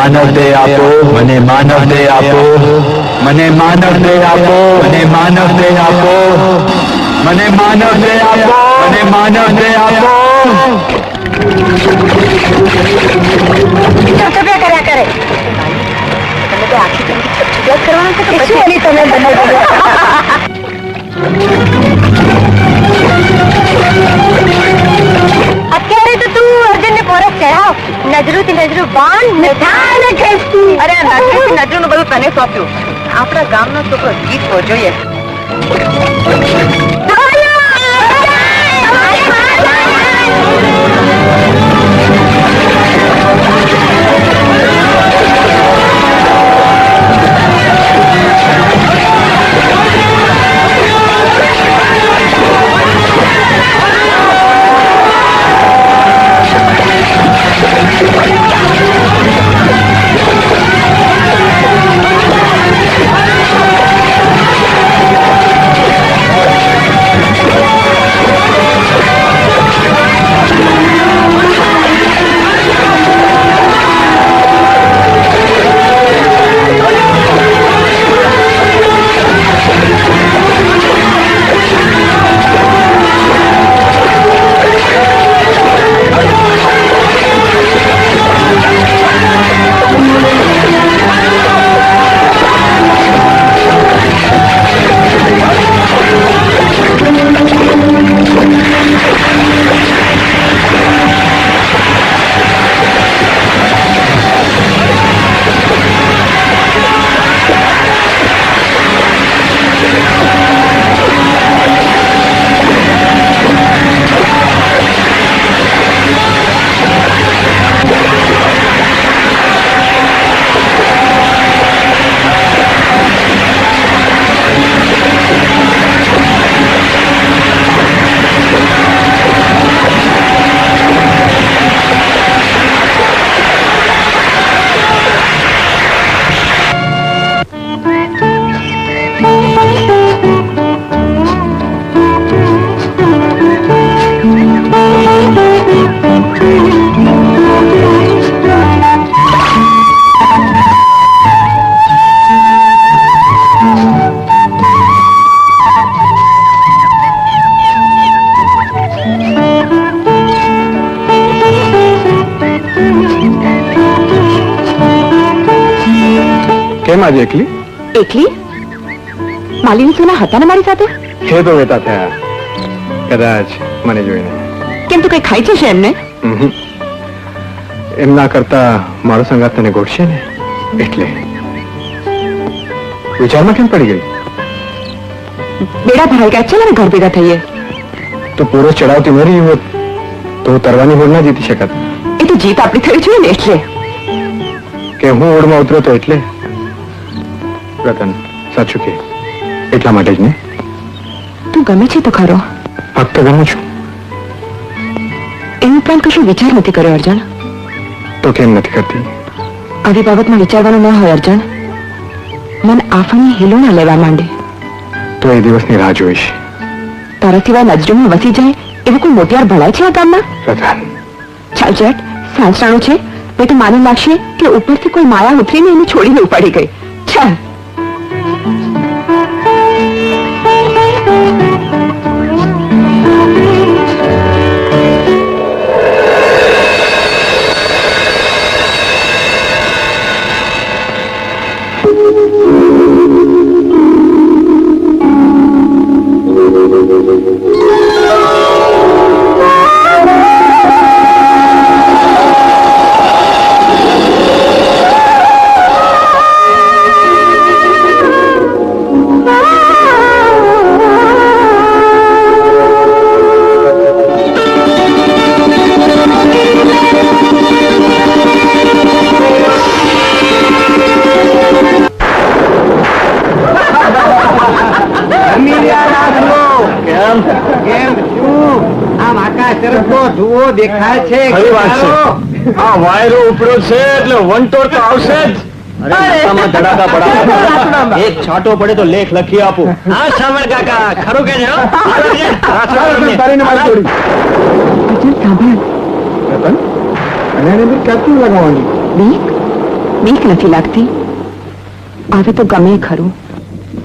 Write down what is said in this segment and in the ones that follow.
માનવ દેહ આપો, મને માનવ દેહ આપો, મને માનવ દેહ આપો, મને માનવ દેહ આપો, મને માનવ દેહ આપો, મને માનવ દેહ આપો. કર્યા કરે તમે આખી કરવાનું છે કે પછી તમે અત્યારે તો તું અર્જુન ને પોરખ ચઢાવ, નજરું થી નજરું બાંધ, મીઠાને ખેંચતી. અરે નજરું નું બધું તને સોંપ્યું. આપણા ગામનો છોકરો જીતવો જોઈએ. કેમ આજે એકલી? એકલી? માલિની સોના હતા ને મારી સાથે? હે તો વેતા થયા કદાચ મને જોઈને. કેમ તું કઈ ખાઈ છે એમને? એમ ના કરતા મારો સંગાત તને ગોઠશે ને એટલે વિચારમાં કેમ પડી ગઈ? બેડા ભરાઈ ગયા છે ને ઘર ભેગા થઈએ. તો પૂરો ચડાવતી ન રહી હોત તો તરવાની હોડ ના જીતી શકત. એ તો જીત આપણી થવી જોઈએ ને એટલે કે હું ઓળમાં ઉતરો તો એટલે રતન સાચું કે એટલા માટે જ ને. તું ગમે છે તો ખરો. ફક્ત ગમું છું. એનું પણ કશું વિચાર નથી કર્યો અર્જુન. તો કેમ નથી કરતી? આવી બાબતમાં વિચારવાનું ન હોય અર્જુન. મન આફાની હેલો ના લેવા માંડે તો એ દિવસની રાહ જોઈશ. તારા સિવાય નજરોમાં વસી જાય એવું કોઈ મોટિયાર ભણાય છે આ ગામમાં? રતન ચાલ જેટ સાંજણાનું છે મેં તો માને લાગશે કે ઉપરથી કોઈ માયા ઉતરીને એને છોડીને ઉપાડી ગઈ. ચાલ દેખાય છે આ વાયરો ઉપડ્યો છે એટલે વંટોળ તો આવશે જ. ધડાકા પડા એક છાંટો પડે તો લેખ લખી આપું. હા સાંભળ કાકા ખરું કે ક્યાંથી લગાવવાની? બીક નથી લાગતી? આવે તો ગમે ખરું,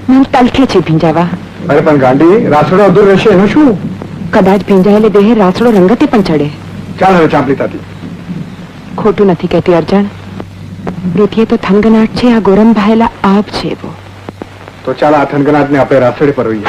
મને તલખે છે ભીંજાવા. અરે પણ ગાંડી, રાસડો અધૂર રહેશે એનું શું? કદાચ ભીંજાયેલે દેહે રાસડો રંગતે પણ ચડે. ચાલ હવે ચાંપલી તાતી. ખોટું નથી કહેતી અર્જણ. પૃથ્વીએ તો થનગનાટ છે, આ ગોરમ ભાયેલા આપ છે એવો. તો ચાલ આ થનગનાટ ને આપણે રાસડે પર રહીએ.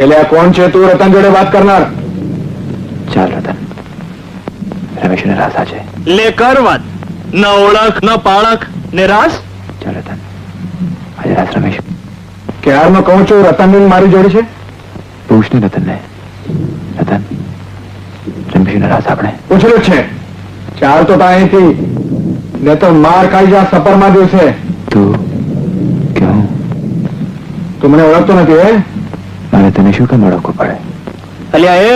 એટલે આ કોણ છે તું રતન જોડે વાત કરનાર? ચાલ રતન, રમેશ ને રાસ છે. લે કર વાત. ન ઓળખ ન પાળખ ને રાસ. ચાલ રતન, આજે રાસ રમેશ. ક્યારનો કહું છું રતન મારી જોડે છે. પૂછ ને રતન ને. રતન, રમેશ ને રાસ આપણે પૂછેલું છે. ચાલ તો અહીંથી, ને તો માર ખાઈ જા સપરમાં દિવસે. તું ક્યાં? તું મને ઓળખતો નથી હે? મારે તને શું કામ ઓળખવું પડે? અલ્યા એ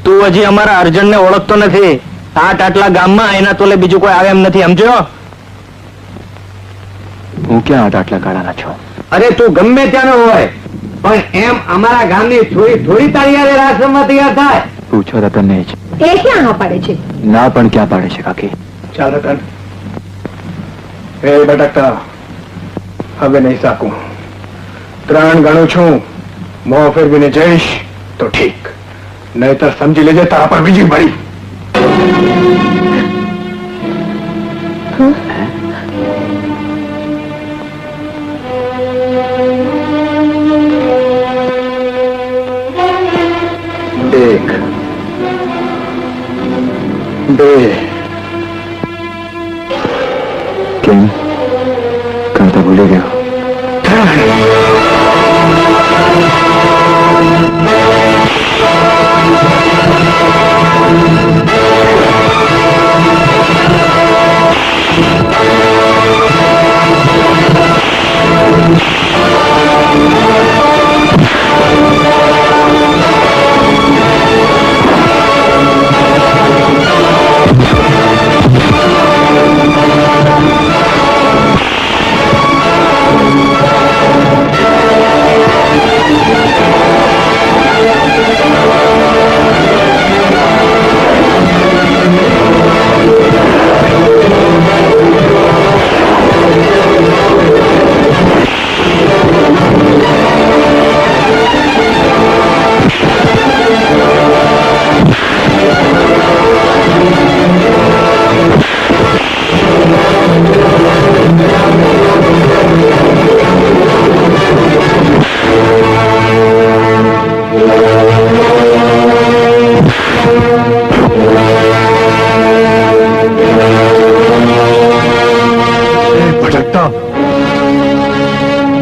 તું હજી અમારા અર્જુન ને ઓળખતો નથી. આટલા ગામમાં એના તોલે બીજું કોઈ આવે એમ નથી, સમજો? હું ક્યાં આટલા કાળાના છું? અરે તું ગમે ત્યાંનો હોય, પણ એમ અમારા ગામની થોડી તારી યારે રાસમાં તૈયાર થાય. પૂછો રતન ને જ. એ ક્યાં હા પાડે છે? ના પણ ક્યાં પાડે છે કાકી? ચાલ રતન, એ બટકતા હવે નહીં સાકું. 3 ગણું છું. મોં ફેરવીને જઈશ તો ઠીક, નહીતર સમજી લેજે તારા પર બીજી ભરી. એક, બે. કેમ કરતા ભૂલી ગયો?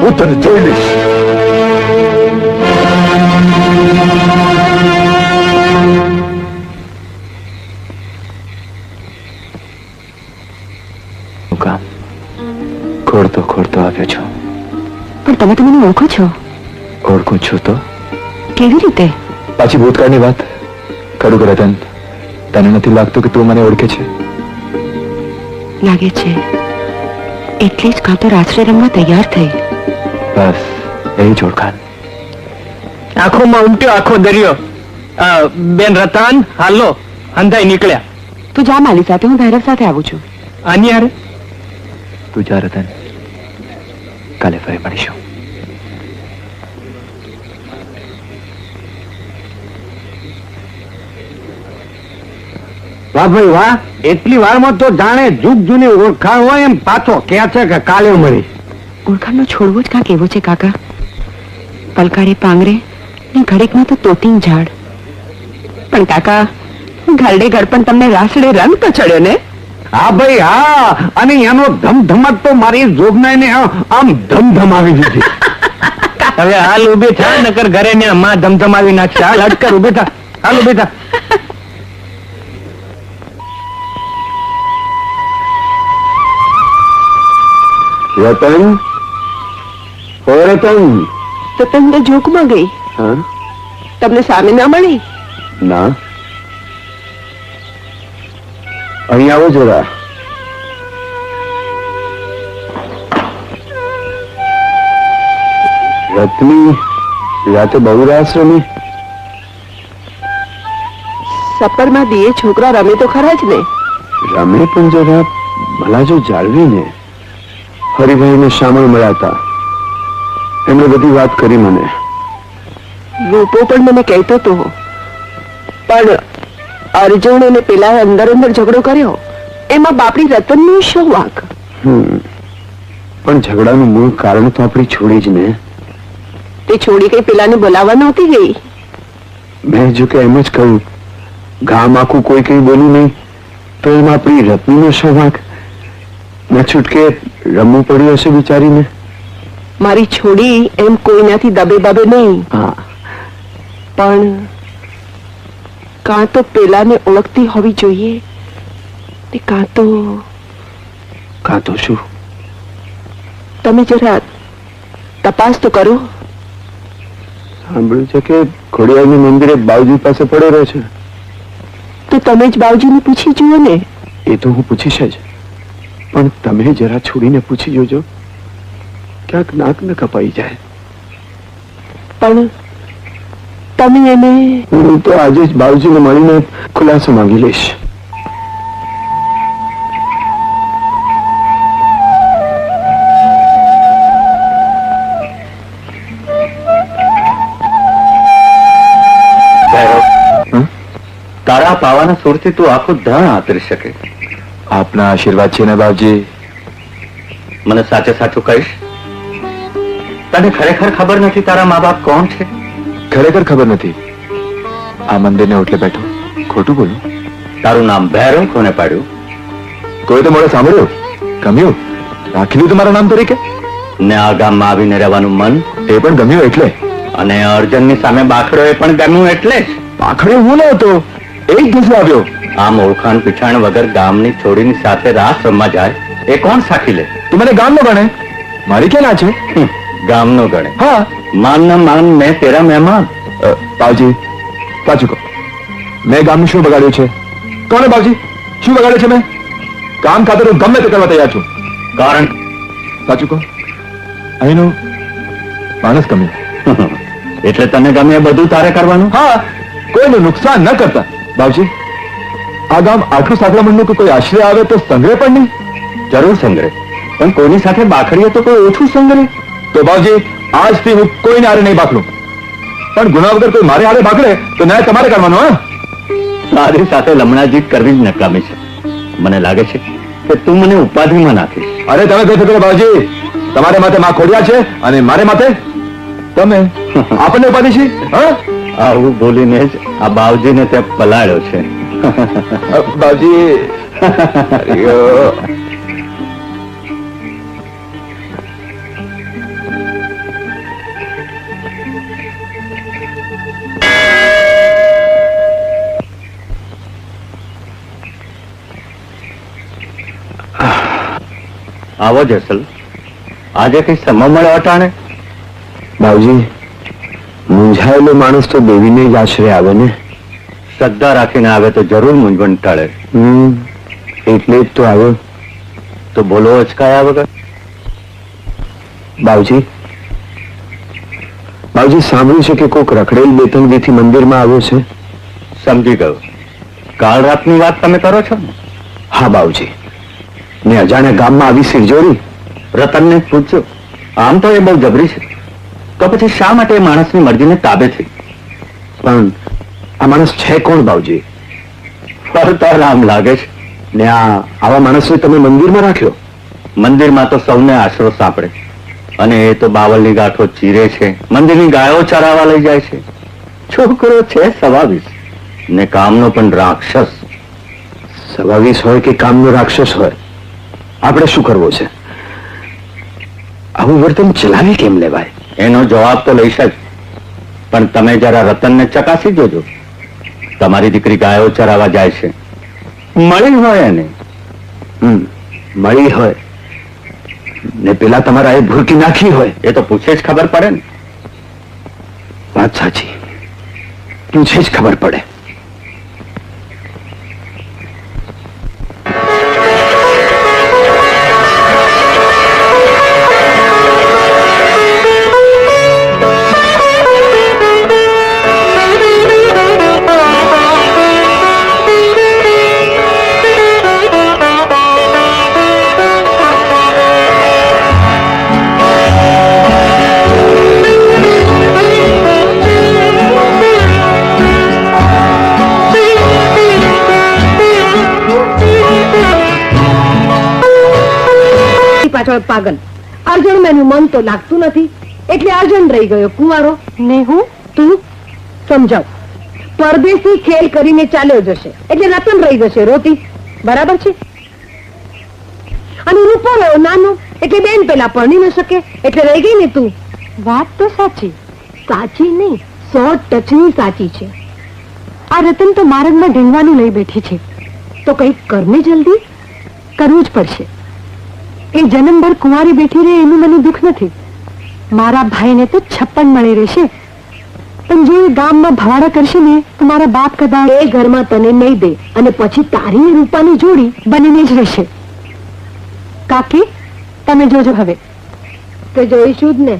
હું તને જોઈ લઈશ. ખોડતો આવ્યો છું. પણ તમે તો મને ઓળખો છો. ઓળખું છું તો કેવી રીતે? પાછી ભૂતકાળની વાત કરું કે રતન, તને નથી લાગતું કે તું મને ઓળખે છે? લાગે છે, એટલે જ કાં તો રાત્રે રમવા તૈયાર થઈ. બસ એ જ ઓળખાણ. આંખોમાં ઉમટ્યો આખો દરિયો. બેન રતન, હાલો અંધાઈ નીકળ્યા. તું જા માલી સાથે, હું ભૈરવ સાથે આવું છું. આની યાર તું જા રતન, કાલે ફરી મળીશું. વાહ ભાઈ વાહ, એટલી વારમાં તો જાણે જુગ જૂની ઓળખાણ હોય એમ પાછો કે છે કે કાલે મળી. ઓળખાણનો છોડવો જ કાંક એવો છે કાકા. પલકારે પાંગરે ને ઘડીકમાં તો તોતીન ઝાડ. પણ કાકા, ઘરડે ઘર પણ તમને રાસડે રંગ તો ચડ્યો ને? હા ભાઈ હા, અને એનો ધમધમાટ તો મારી જોગનાઈને આમ ધમધમાવી દીધી. હવે હાલ ઉભી થા, નકર ઘરે ને માં ધમધમાવી નાખશે. હાલ હટકર ઉભી થા, હાલ ઉભી થા. રતન, ઓ રતન. તો તમને જોકમાં ગઈ, હા? તમને સામે ના મળી? ના, અહીં આવો જરા. રત્ની રાતે બહુ રાસ રમી. સપરમાં દીએ છોકરા રમે તો ખરા જ ને. રમે પણ જરા ભલા જો જાળવીને. હરિભાઈ ને શામળ મળ્યા હતા, એમણે બધી વાત કરી મને. રૂપો પણ મને કહેતો હતો, પણ અર્જુન અને પેલા અંદર અંદર ઝઘડો કર્યો, એમાં બાપડી રતનનો શું વાંક? પણ ઝઘડાનું મૂળ કારણ તો આપણી છોડી જ ને. તે છોડી કઈ પેલાને બોલાવવા નહોતી ગઈ? મેં જો કે એમ જ કહ્યું, ગામ આખું કોઈ કઈ બોલ્યું નહીં તો એમાં આપણી રત્નીનો શું વાંક? મેં છૂટકે રમવું પડ્યું હશે બિચારીને. મારી છોડી એમ કોઈનાથી દબે બબે નહીં, હા, પણ કાં તો પેલાને ઓળખતી હોવી જોઈએ ને કાં તો શું? તમે જરા તપાસ તો કરો. સાંભળ્યું છે કે ખોડિયારનું મંદિરે બાવજી પાસે પડેલો છે. તો તમે જ બાવજીને પૂછી જુઓ ને. એ તો હું પૂછીશ જ, પણ તમે જરા છોડીને પૂછી જોજો, ક્યાંક નાક ન કપાઈ જાય. પણ તમે એને... હું તો આજે જ બાવજીને મળીને ખુલાસો માંગી લઈશ. તારા પાવાના સુરથી તું આખું ધન આતરી શકે. આપના આશીર્વાદ છે ને બાવજી. મને સાચે સાચું કહીશ, તને ખરેખર ખબર નથી તારા મા બાપ કોણ છે? ખરેખર ખબર નથી. આ મંદિરને ઓટલે બેઠો ખોટું બોલું? તારું નામ ભૈરવ કોને પાડ્યું? કોઈ તો મોડે સાંભળ્યું, ગમ્યું, રાખી લીધું મારા નામ તરીકે. ને આ ગામમાં આવીને રહેવાનું મન? એ પણ ગમ્યું એટલે. અને અર્જુનની સામે બાખડો એ પણ ગમ્યું એટલે જ. આખરે હું નહોતો, એ જ દિવસે આવ્યો. આમ ઓળખાણ પીછાણ વગર ગામની છોડીની સાથે રાસ રમવા જાય એ કોણ સાખી લે? તું મને ગામ નો ગણે, મારી ક્યાં ના છે? ગામનો ગણે. હા, માન ના માન, મેં તેરા મહેમાન. બાવજી સાચું કહો, મેં ગામનું શું બગાડ્યું છે? કોને બાવજી શું બગાડ્યું છે? મેં કામ ખાતર હું ગમે તે કરવા તૈયાર છું. કારણ? સાચું કહો, અહીંનું માણસ ગમ્યું. એટલે તને ગમે એ બધું તારે કરવાનું? હા, કોઈનું નુકસાન ન કરતા. બાવજી, આ ગામ આટલું સાંકળામણનું કોઈ આશ્રય આવે તો સંગ્રહ પણ નહીં? જરૂર સંગ્રહ, પણ કોઈની સાથે બાખડીએ તો કોઈ ઓછું સંગ્રહ. તો બાવજી, આજથી હું કોઈને હારે નહીં બાકડું, પણ ગુના વગર કોઈ મારે હારે બાકડે તો ન્યાય તમારે કરવાનો. હા, તારી સાથે લમણાજીત કરવી જ નકામી છે. મને લાગે છે કે તું મને ઉપાધિમાં નાખીશ. અરે તમે કહો છો બાવજી, તમારે માથે માં ખોડિયા છે અને મારે માથે તમે. આપણને ઉપાધિ છે? હા, આવું બોલીને જ આ બાવજીને તે પલાળ્યો છે. બાવજી આવો જસલ, આજે કઈ સમય મળે અટાણે? બાવજી, મૂંઝાયેલો માણસ તો દેવીને જ આશરે આવે ને. શ્રદ્ધા રાખીને આવે તો જરૂર મૂંઝવણ ટળે. એટલે જ તો આવ્યો. તો બોલો અચકાયા વગર. બાવજી, સાંભળ્યું છે કે કોક રખડેલ બેતંગીથી મંદિરમાં આવ્યો છે? સમજી ગયો. કાલ રાતની વાત તમે કરો છો ને? હા બાવજી, ને અજાણ્યા ગામમાં આવી સિરજોરી. રતનને પૂછજો. આમ તો એ બહુ જબરી છે, તો પછી શા માટે એ માણસની મરજીને તાબે થઈ? પણ આ માણસ છે કોણ બાવજી? ફરતા રામ લાગે છે. ને આવા માણસને તમે મંદિરમાં રાખ્યો? મંદિરમાં તો સૌને આશરો સાંપડે, અને એ તો બાવલની ગાંઠો ચીરે છે, મંદિરની ગાયો ચરાવવા લઈ જાય છે. છોકરો છે 26 ને કામનો પણ રાક્ષસ. 26 હોય કે કામનો રાક્ષસ હોય, આપણે શું કરવો છે? આવું વર્તન ચલાવી કેમ લેવાય? એનો જવાબ તો લઈશ જ, પણ તમે જરા રતનને ચકાસી જોજો. તમારી દીકરી ગાયો ચરાવવા જાય છે, મળી હોય એને. મળી હોય ને પેલા તમારા એ ભૂરકી નાખી હોય એ તો પૂછે જ ખબર પડે ને. વાત સાચી, પૂછે જ ખબર પડે. પાછળ પાગલ અર્જુન મેનું મન તો લાગતું નથી એટલે અર્જુન રહી ગયો કુંવારો ને હું તું સમજાવ. પરદેશી ખેલ કરીને ચાલ્યો જશે એટલે રતન રહી જશે રોતી, બરાબર છે? અને રૂપો રહ્યો નાનો એટલે બેન પેલા પરણી ન શકે એટલે રહી ગઈ ને તું. વાત તો સાચી, સાચી નહીં 100% સાચી છે. આ રતન તો માર્ગમાં ઢીંગવાનું લઈ બેઠી છે તો કંઈક કરને જલ્દી કરવું જ પડશે. એ જન્મભર કુંવારી બેઠી રહે એનું મને દુઃખ નથી. મારા ભાઈને તો 56 મળી રહેશે, પણ જો એ ગામમાં ભવાડા કરશે ને તો મારા બાપ કદાચ એ ઘરમાં તને નહીં દે અને પછી તારી રૂપાની જોડી બનીને જ રહેશે. કાકી તમે જોજો હવે કે જોઈશું જ ને.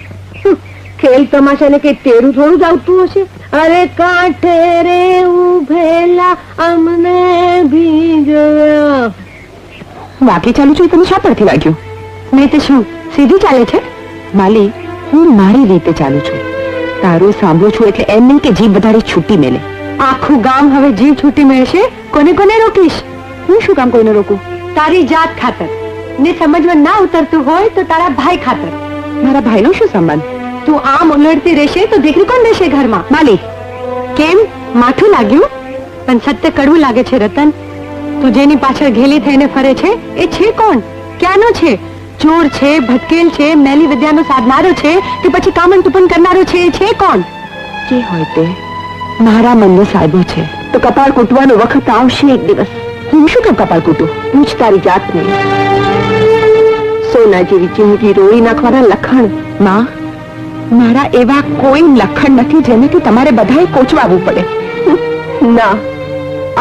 ખેલ તમાશા ને કઈ તેરું થોડું જ આવતું હશે. અરે કાંઠે રે ઉભેલા અમને ભીજવ્યા. વાકી ચાલુ છું તમે શા પરથી વાગ્યું? નહીં તો શું સીધી ચાલે છે? માલી, હું મારી રીતે ચાલુ છું, તારું સાંભળું છું એટલે એમ નહીં કે જીભ વધારે છૂટી મેલે. આખું ગામ હવે જીવ છૂટી મેળશે. કોને કોને રોકીશ? હું શું કામ કોઈને રોકું? તારી જાત ખાતર ને સમજવા ના ઉતરતું હોય તો તારા ભાઈ ખાતર. મારા ભાઈનો શું સંબંધ? તું આમ ઉલટતી રહેશે તો દીકરી કોણ રહેશે ઘરમાં? માલી, કેમ માથું લાગ્યું? પણ સત્ય કડવું લાગે છે રતન. તું જેની પાછળ ઘેલી થઈને ફરે છે એ છે કોણ? ક્યાંનો છે? ચોર છે, ભટકેલ છે, મેલી વિદ્યાનો સાધનારો છે કે પછી કામન તુપન કરનારો છે? એ છે કોણ? જે હોય તે મારા મનનો સાહેબો છે તો કપાળ કૂટવાનો વખત આવશે એક દિવસ. હું શું કામ કપાળ કૂટું? પૂછ તારી જાતને. સોના જેવી જિંદગી રોળી નાખવાના લખણ માં, મારા એવા કોઈ લખણ નથી જેને કે તમારે બધાએ કોચવાવું પડે. ના,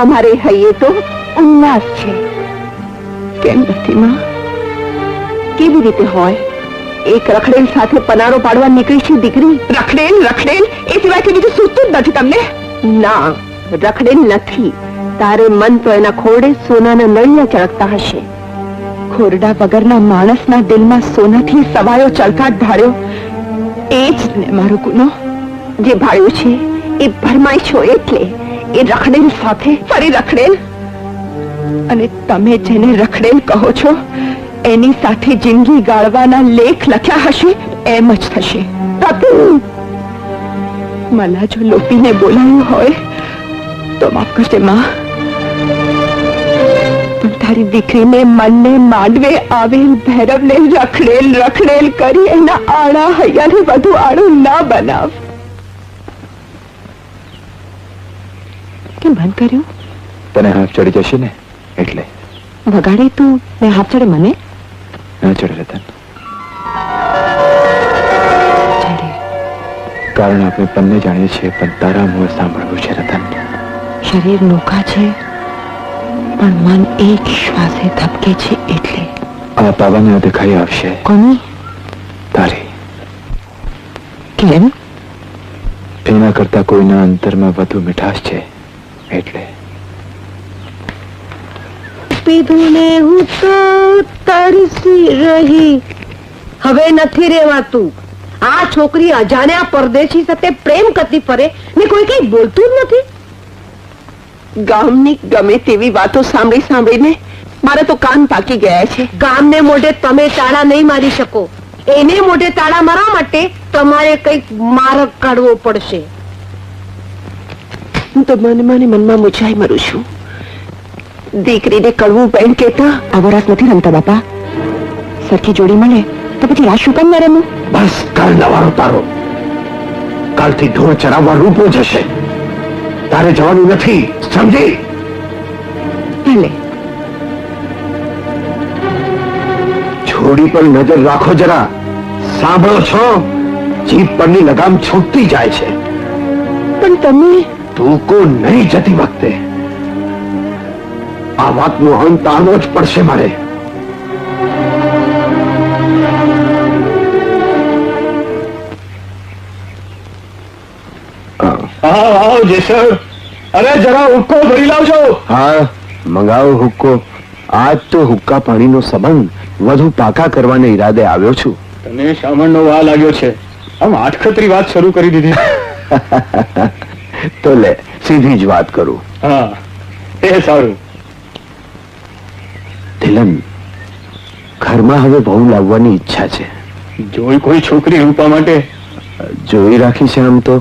અમારે હૈયે તો ઉલ્લાસ છે. કેમ નથી માં? કેવી રીતે હોય? એક રખડેલ સાથે પનારો પાડવા નીકળી છે દીકરી. રખડેલ રખડેલ એ સિવાય કે બીજું સૂચતું જ નથી તમને? ના, રખડેલ નથી. તારે મન તો એના ખોરડે સોનાના નળિયા ચળકતા હશે. ખોરડા વગરના માણસના દિલમાં સોનાથી સવાયો ચળકાટ ભાળ્યો એ જ ને મારો ગુનો. જે ભાળ્યું છે એ ભરમાય છો એટલે એ રખડેલ સાથે ફરી રખડેલ. અને તમે જેને રખડેલ કહો છો એની સાથે જિંદગી ગાળવાના લેખ લખ્યા હશે એમ જ થશે. મને જો લોપીને બોલાયું હોય તો માફ કરજે માં, પણ તારી દીકરીને મનને માંડવે આવેલ ભૈરવને રખડેલ રખડેલ કરી એના આડા હૈયાને વધુ આડું ના બનાવ. કેમ બંધ કર્યું? તને હાથ ચડી જશે ને એટલે. વગાડે તું ને હાથ ચડે મને? ના ચડે રતન, ચડે. કારણ આપણે બંને જાણીએ છીએ, પણ તારા મોં સાંભળવું છે રતન. શરીર નોખા છે પણ મન એક શ્વાસે ધબકે છે એટલે. આ પાવાને દેખાઈ આવશે. કોની? તારી. કેમ? એના કરતા કોઈના અંતરમાં વધુ મીઠાશ છે એટલે. પીધું ને હું તો તરસી રહી. હવે નથી રેવાતું. આ છોકરી અજાણ્યા પરદેશી સાથે પ્રેમ કરતી ફરે ને કોઈ કઈ બોલતું જ નથી. ગામની ગમે તેવી વાતો સાંભળી સાંભળીને મારે તો કાન પાકી ગયા છે. ગામને મોઢે તમે તાળા નહીં મારી શકો. એને મોઢે તાળા મારવા માટે તમારે કઈક માર્ગ કાઢવો પડશે. હું તો મનમાં મૂંઝાઈ મરું છું. દીકરીને કડવું બેન કેતા અવરાસ નથી રમતા બાપા. સરખી જોડી મળે તો પછી આ શું કામ ન રમું? બસ કાલ નવારો તારો. કાલથી ઢોર ચરાવવા રૂપો જશે. તારે જવાનું નથી, સમજી? ભલે. જો ઘોડી પર નજર રાખો જરા. સાંભળો છો? જીભ પરની લગામ છૂટતી જાય છે. પણ તમે ટૂંકો નહીં જતી વખતે. આ વાતનો અંત આવવો જ પડશે મારે. આવો જેસર. અરે જરા હુક્કો ભરી લાવજો. હા, મંગાવો હુક્કો. આજ તો હુક્કા પાણીનો સંબંધ વધુ પાકા કરવાને ઈરાદે આવ્યો છું. તને શામળનો વા લાગ્યો છે. આમ આઠખતરી વાત શરૂ કરી દીધી. તો લે, સીધી જ વાત કરું. હા, એ સારું. ધીલન, ઘરમાં હવે બહુ લાવવાની ઈચ્છા છે. જોઈ કોઈ છોકરી રૂપા માટે? જોઈ રાખી છે આમ તો.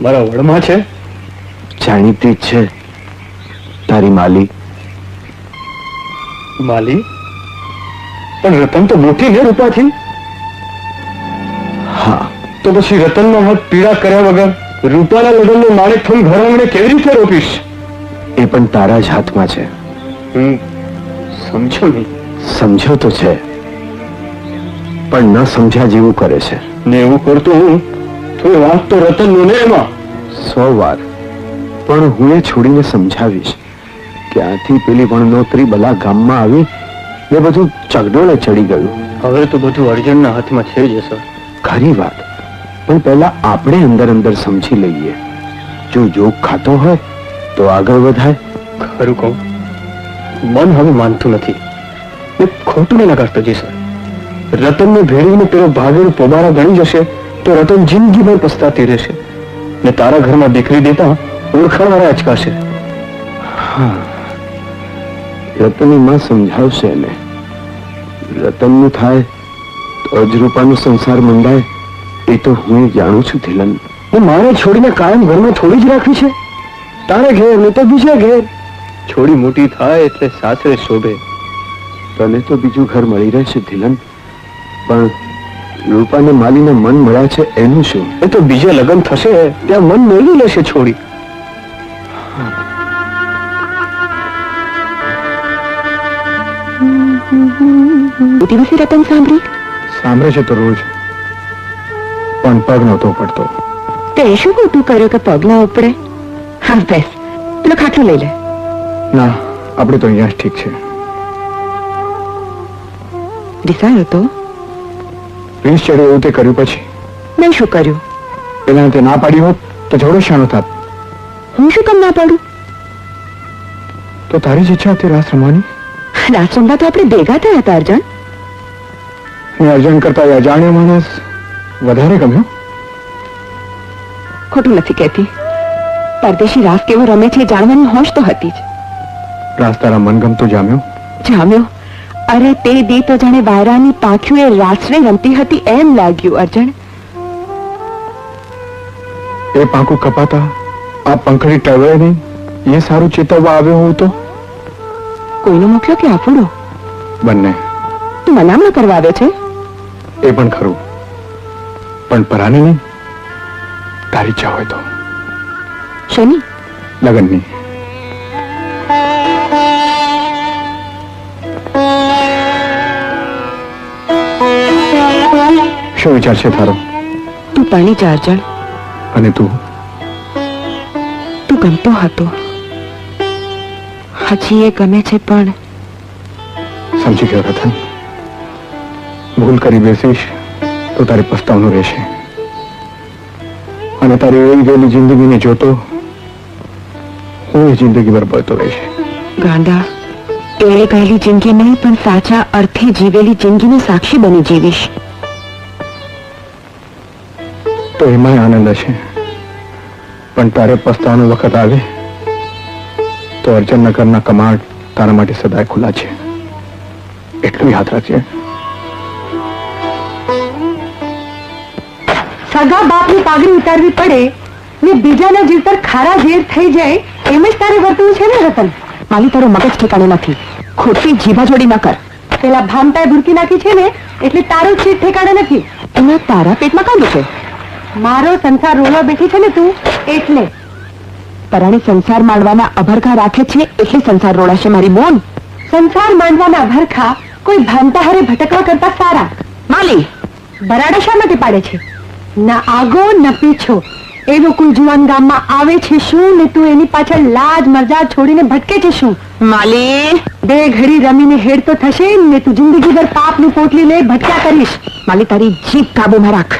મારા વડમાં છે. જાણીતી જ છે. તારી માલી. માલી? પણ રતન તો મોટી ને રૂપાથી. હા, તો પછી રતનનો હાથ પીડા કર્યા વગર રૂપાના લગ્નનો માણેક થઈને ઘર આંગણે કેવી રીતે રોપીશ? એ પણ તારા જ હાથમાં છે. હું સમજો નહીં. સમજો તો છે, પણ ન સમજ્યા જેવું કરે છે. ને એવું કરતો હું તો એ વાત તો રતનનો ને એમાં. 100 વાર. પણ હું એ છોડીને સમજાવીશ. ક્યાંથી પેલી વણનોતરી બલા ગામમાં આવી ને બધું ચગડોળે ચડી ગયું. હવે તો બધું અર્જુનના હાથમાં છે જ સર. ખરી વાત, પણ પહેલા આપણે અંદર અંદર સમજી લઈએ. જો જોગ ખાતો હોય તો આગળ વધાય. ખરું કહું, મન હવે માનતું નથી. એ ખોટું નહીં નકારતો જી સર. રતનને ભેળવીને પેલો ભાગેડ પોબારા ગણી જશે તો રતન જિંદગીભર પસ્તાતી રહેશે ને તારા ઘરમાં દીકરી દેતા ઓળખાણવાળા અચકાશે. રતનની માં સમજાવશે એને. રતનનું થાય તો જ રૂપાનો સંસાર મંડાય એ તો હું જાણું છું ધીલન. હું મારે છોડીને કાયમ ઘરમાં થોડી જ રાખવી છે? તારે ઘેર ને તો બીજે ઘેર. છોડી મોટી થાય એટલે સાસરે શોભે. તને તો બીજું ઘર મળી રહેશે ધીલન, પણ રૂપાને માલીને મન મળ્યા છે એનું શું? એ તો બીજે લગ્ન થશે ત્યાં મન મેળવી લેશે છોડી. દિવસે રતન સાંભળી? સાંભળે છે તો રોજ, પણ પગ નહોતો પડતો. તે શું ખોટું કર્યું કે પગ ના ઉપડે? હા બેસ, પેલો ખાટલો લઈ લે. ના, આપણે તો અહીંયા જ ઠીક છે. રિસાયો તો પ્રિન્સ ચડે એવું તે કર્યું પછી? મેં શું કર્યું? પેલા તે ના પાડી હોત તો ઝઘડો શાનો થાત? હું શું કામ ના પાડું? તો તારી જ ઈચ્છા હતી રાસ રમવાની? રાસ રમવા તો આપણે ભેગા થયા હતા અર્જુન. હું અર્જુન કરતા અજાણ્યો માણસ વધારે ગમ્યો. ખોટું નથી કહેતી. પરદેશી રાસ કેવો રમે છે જાણવાની હોશ તો હતી જ. રાસ તારા મનગમતો જામ્યો? જામ્યો? અરે તે દી તો જાણે વાયરાની પાંખ્યું એ રાસને રમતી હતી એમ લાગ્યું અર્જુન. એ પાંખું કપાતા આ પંખડી ટળવે નહીં એ સારું ચેતવવા આવ્યો હું તો. કોઈનો મોકલ્યો કે આફુડો? બંને. તું મનામણ કરવા આવે છે? એ પણ ખરું, પણ પરાને નહીં. તારી ઈચ્છા હોય તો. શની? લગનની. શું વિચાર છે તારો? તું પાણી જા અર્જુન. અને તું? તું ગમતો હતો, હજી એ ગમે છે પણ. સમજી ગયો રતન. ભૂલ કરી બેસીશ તો તારે પસ્તાવનું રહેશે, અને તારી એવી ગયેલી જિંદગીને જોતો હું એ જિંદગી બરબાદતો રહીશ. ગાંડા, એ ગયેલી જિંદગી નહીં પણ સાચા અર્થે જીવેલી જિંદગીની સાક્ષી બની જીવીશ. તો એમાંય આનંદ હશે, પણ તારે પસ્તાવાનો વખત આવે તો અર્જનનગરના કમાડ તારા માટે સદાય ખુલ્લા છે, એટલું યાદ રાખજે. સગા બાપની પાઘડી ઉતારવી પડે ને બીજાના જીવ પર ખારા ઝેર થઈ જાય એમ જ તારે વર્તવું છે ને રતન? માલી તારો મગજ ઠેકાણે નથી, ખોટી જીભા જોડી ન કર. પેલા ભામટાએ ભૂરકી નાખી છે ને એટલે તારો ચીટ ઠેકાણે નથી. એના તારા પેટમાં કાંદું છે? મારો સંસાર રોવા બેઠી છે ને તું એટલે. પરાણે સંસાર માંડવાના અભરખા રાખે છે એટલે સંસાર રોડાશે મારી બોન. સંસાર માંડવાના અભરખા કોઈ ભાંતાહારે ભટકવા કરતા સારા. માલી, બરાડા શા માટે પાડે છે? ના આગો ન પીછો એવો કોઈ જુવાન ગામમાં આવે છે શું ને તું એની પાછળ લાજ મરજા છોડીને ભટકે છે શું? માલી, બે ઘડી રમીને હેડ તો થશે ને તું જિંદગીભર પાપની પોટલી લઈ ભટક્યા કરીશ. માલી, તારી જીભ કાબુમાં રાખ.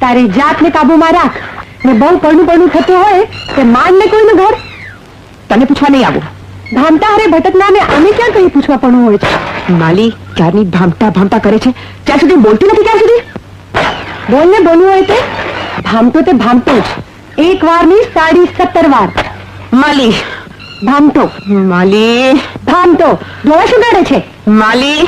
તારી જાતને કાબુમાં રાખ ને બહુ પડનું થતું હોય તે માંડ ને કોઈનું ઘર. તને પૂછવા નહીં આવું. ભામતા હારે ભટકનારને અમે ક્યાં કઈ પૂછવા પડવું હોય છે? માલી, ક્યારની ભામટા ભામટા કરે છે, ત્યાં સુધી બોલતી નથી. ત્યાં સુધી બોલ ને બોલવું હોય તે ભામતો તે ભામતો જ. એક વાર ની 17.5 વાર. માલી, ભામતો માલી, ભામતો ડોળા શું ગાડે છે? માલી,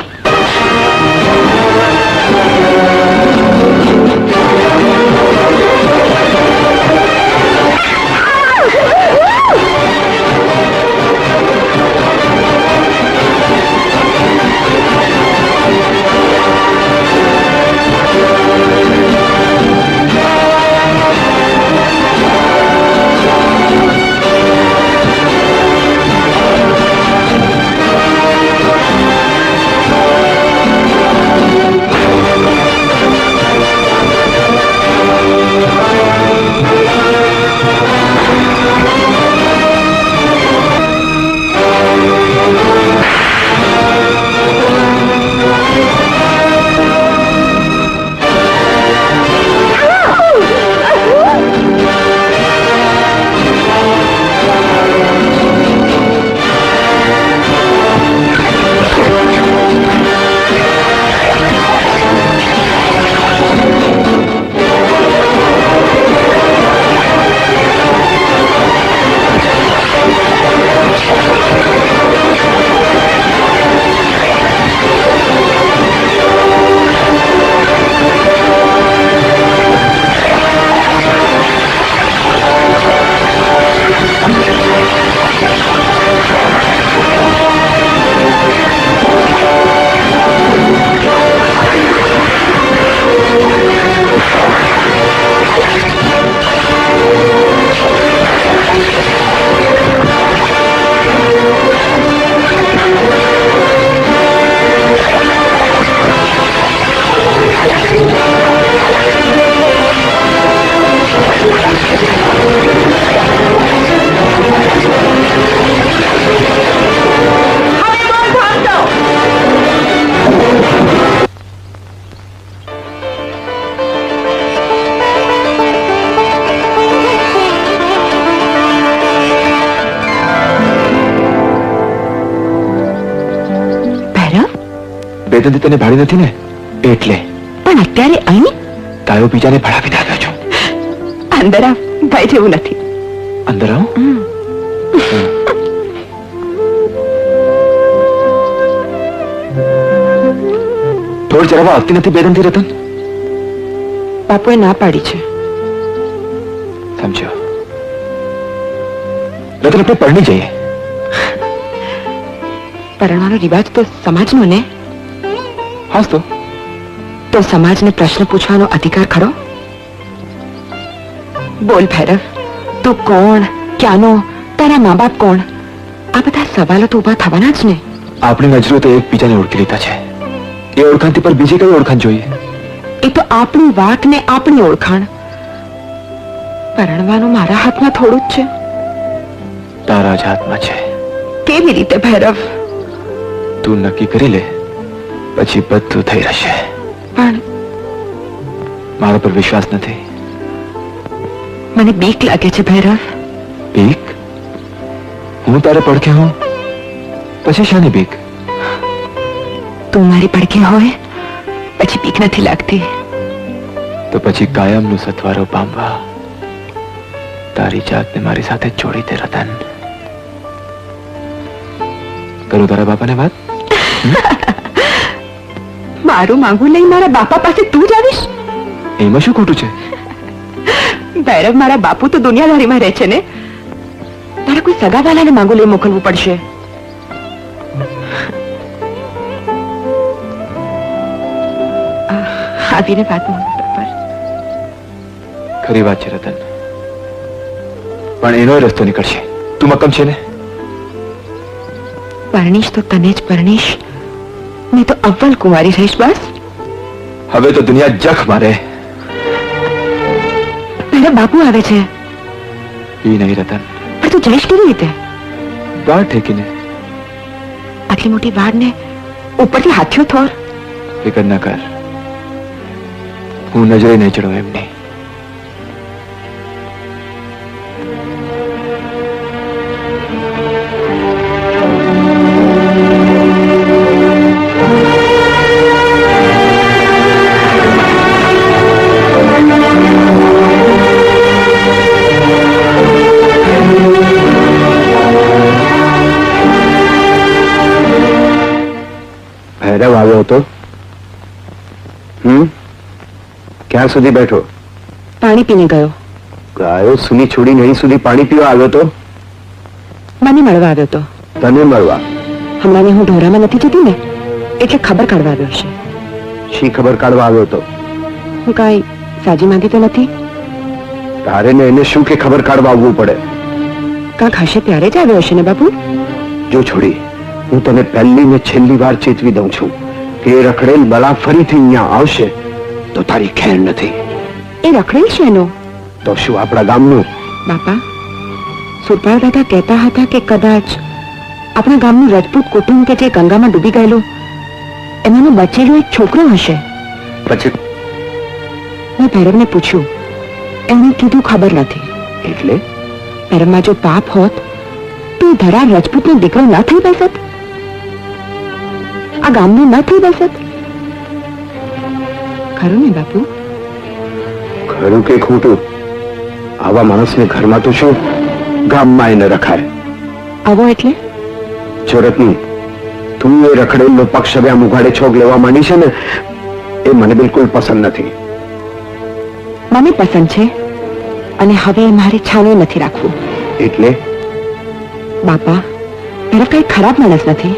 બેદંતી તને ભાડી નથી ને એટલે. પણ અત્યારે અહીં તાયો બીજાને ભડાવીને આવ્યો છું. અંદર આવ, ભાઈ જેવું નથી. અંદર આવ. થોડી જરા આવતી નથી બેદંતી રતન? બાપુએ ના પાડી છે. સમજો રતન, આપણે પરણી જઈએ. પરણવાનો રિવાજ તો સમાજનો ને. હાસ તો સમાજને પ્રશ્ન પૂછવાનો અધિકાર ખરો? બોલ ભૈરવ, તું કોણ, ક્યાંનો, તારા મા બાપ કોણ? આ બધા સવાલો તો ઉભા થવાના જ ને. આપણી નજરો તો એકબીજાને ઓળખી લીધા છે. એ ઓળખાણથી પર બીજી કઈ ઓળખાણ જોઈએ? એ તો આપણી વાત ને આપણી ઓળખાણ. પરણવાનું મારા હાથમાં થોડું જ છે. તારા જ હાથમાં છે. કેવી રીતે ભૈરવ? તું નક્કી કરી લે, પછી બધું થઈ રહેશે. પણ મારા પર વિશ્વાસ નથી? મને બીક લાગે છે ભૈરવ. બીક? હું તારે પડખે હું, પછી શાની બીક? તું મારી પડખે હોય પછી બીક નથી લાગતી. તો પછી કાયમનું સથવારો પામવા તારી જાતને મારી સાથે જોડી દે રતન. કરું તારા બાપાને વાત? મારું માંગું લઈ મારા બાપા પાસે તું જ આવીશ? એમાં શું ખોટું છે? ભૈરવ, મારા બાપુ તો દુનિયાદારીમાં રહે છે ને. તારા કોઈ સગાવાલાને માંગુ લઈ મોકલવું પડશે. આવીને વાત પર ખરી વાત છે રતન. પણ એનો રસ્તો નીકળશે. તું મક્કમ છે ને? પરણીશ તો તને જ પરણીશ, નહીં તો અવ્વલ કુંવારી રહીશ. બસ હવે તો દુનિયા જખ મારે. તારા બાપુ આવે છે. એ નહીં રતન. પણ તું જઈશ કેવી રીતે? વાળ ઠેકીને. આટલી મોટી વાડ ને ઉપરથી હાથીઓ થોર. ફિકર ના કર, હું નજરે નહીં ચડો એમની. ભૈરવ આવ્યો હતો. ક્યાં સુધી બેઠો? પાણી પીને ગયો. ગાયો સુની છોડીને અહીં સુધી પાણી પીવા આવ્યો તો? મને મળવા આવ્યો તો. તને મળવા? હમણાં હું ઢોરામાં નથી જતી ને, એટલે ખબર કાઢવા આવ્યો છે. શી ખબર કાઢવા આવ્યો તો? હું કાંઈ સાજી માંગી તો નથી. તારે ને એને શું કે ખબર કાઢવા આવવું પડે? કાંક હશે ત્યારે જ આવ્યો હશે ને બાપુ. જો છોડી, હું તને પહેલી ને છેલ્લી વાર ચેતવી દઉં છું કે એ રખડેલ બલા ફરીથી અહીંયા આવશે તો તારી ખેર નથી. એ રખડેલ છે એનો તો શું આપણા ગામનું? બાપા, સુરપાલ દાદા કહેતા હતા કે કદાચ આપણા ગામનું રજપૂત કુટુંબ કે જે ગંગામાં ડૂબી ગયેલું, એમાંનો બચેલો એક છોકરો હશે. પછી મેં ભૈરવને પૂછ્યું, એમણે કીધું ખબર નથી. એટલે ભૈરવમાં જો પાપ હોત તો એ ધરાર રજપૂતનો દીકરો ન થઈ બેસત, આ ગામનું ન થઈ બેસત. ખરું ને બાપુ? ખરું કે ખોટું? આવા માણસને ઘરમાં તો શું ગામમાં એને રખાય. આવો એટલે? ચોરતની, તું એ રખડેલનો પક્ષ હવે આમ ઉઘાડે છોગ લેવા માંડી છે ને, એ મને બિલકુલ પસંદ નથી. મને પસંદ છે, અને હવે મારે છાને નથી રાખવું. એટલે? બાપા, ભૈરવ કઈ ખરાબ માણસ નથી.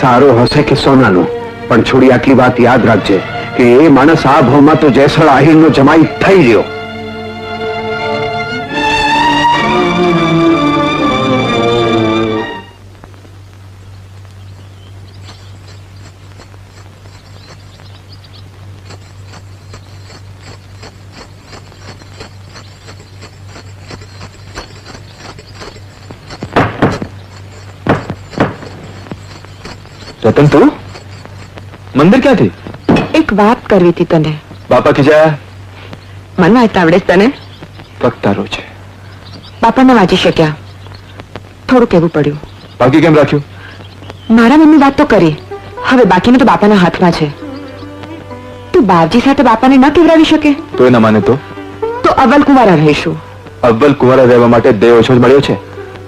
સારો હશે કે સોનાનો, પણ છોડી આટલી વાત યાદ રાખજે કે એ માણસ આ ભાવમાં તો જેસળ આહિરનો જમાઈ થઈ રહ્યો. રતન, તું મંદિર ક્યાંથી? એક વાત કરવી હતી તને. બાપા ખીજાયા? મન વાંચતા આવડે છે તને? ફક્ત તારો છે. બાપા ન વાંચી શક્યા, થોડું કહેવું પડ્યું. બાકી કેમ રાખ્યું? મારા મનની વાત તો કરી, હવે બાકીનું તો બાપાના હાથમાં છે. તું બાપજી સાથે બાપાને ન કેવડાવી શકે તો એ ન માને તો અવ્વલ કુંવારા રહીશું. અવ્વલ કુંવારા રહેવા માટે દેહ ઓછો જ મળ્યો છે.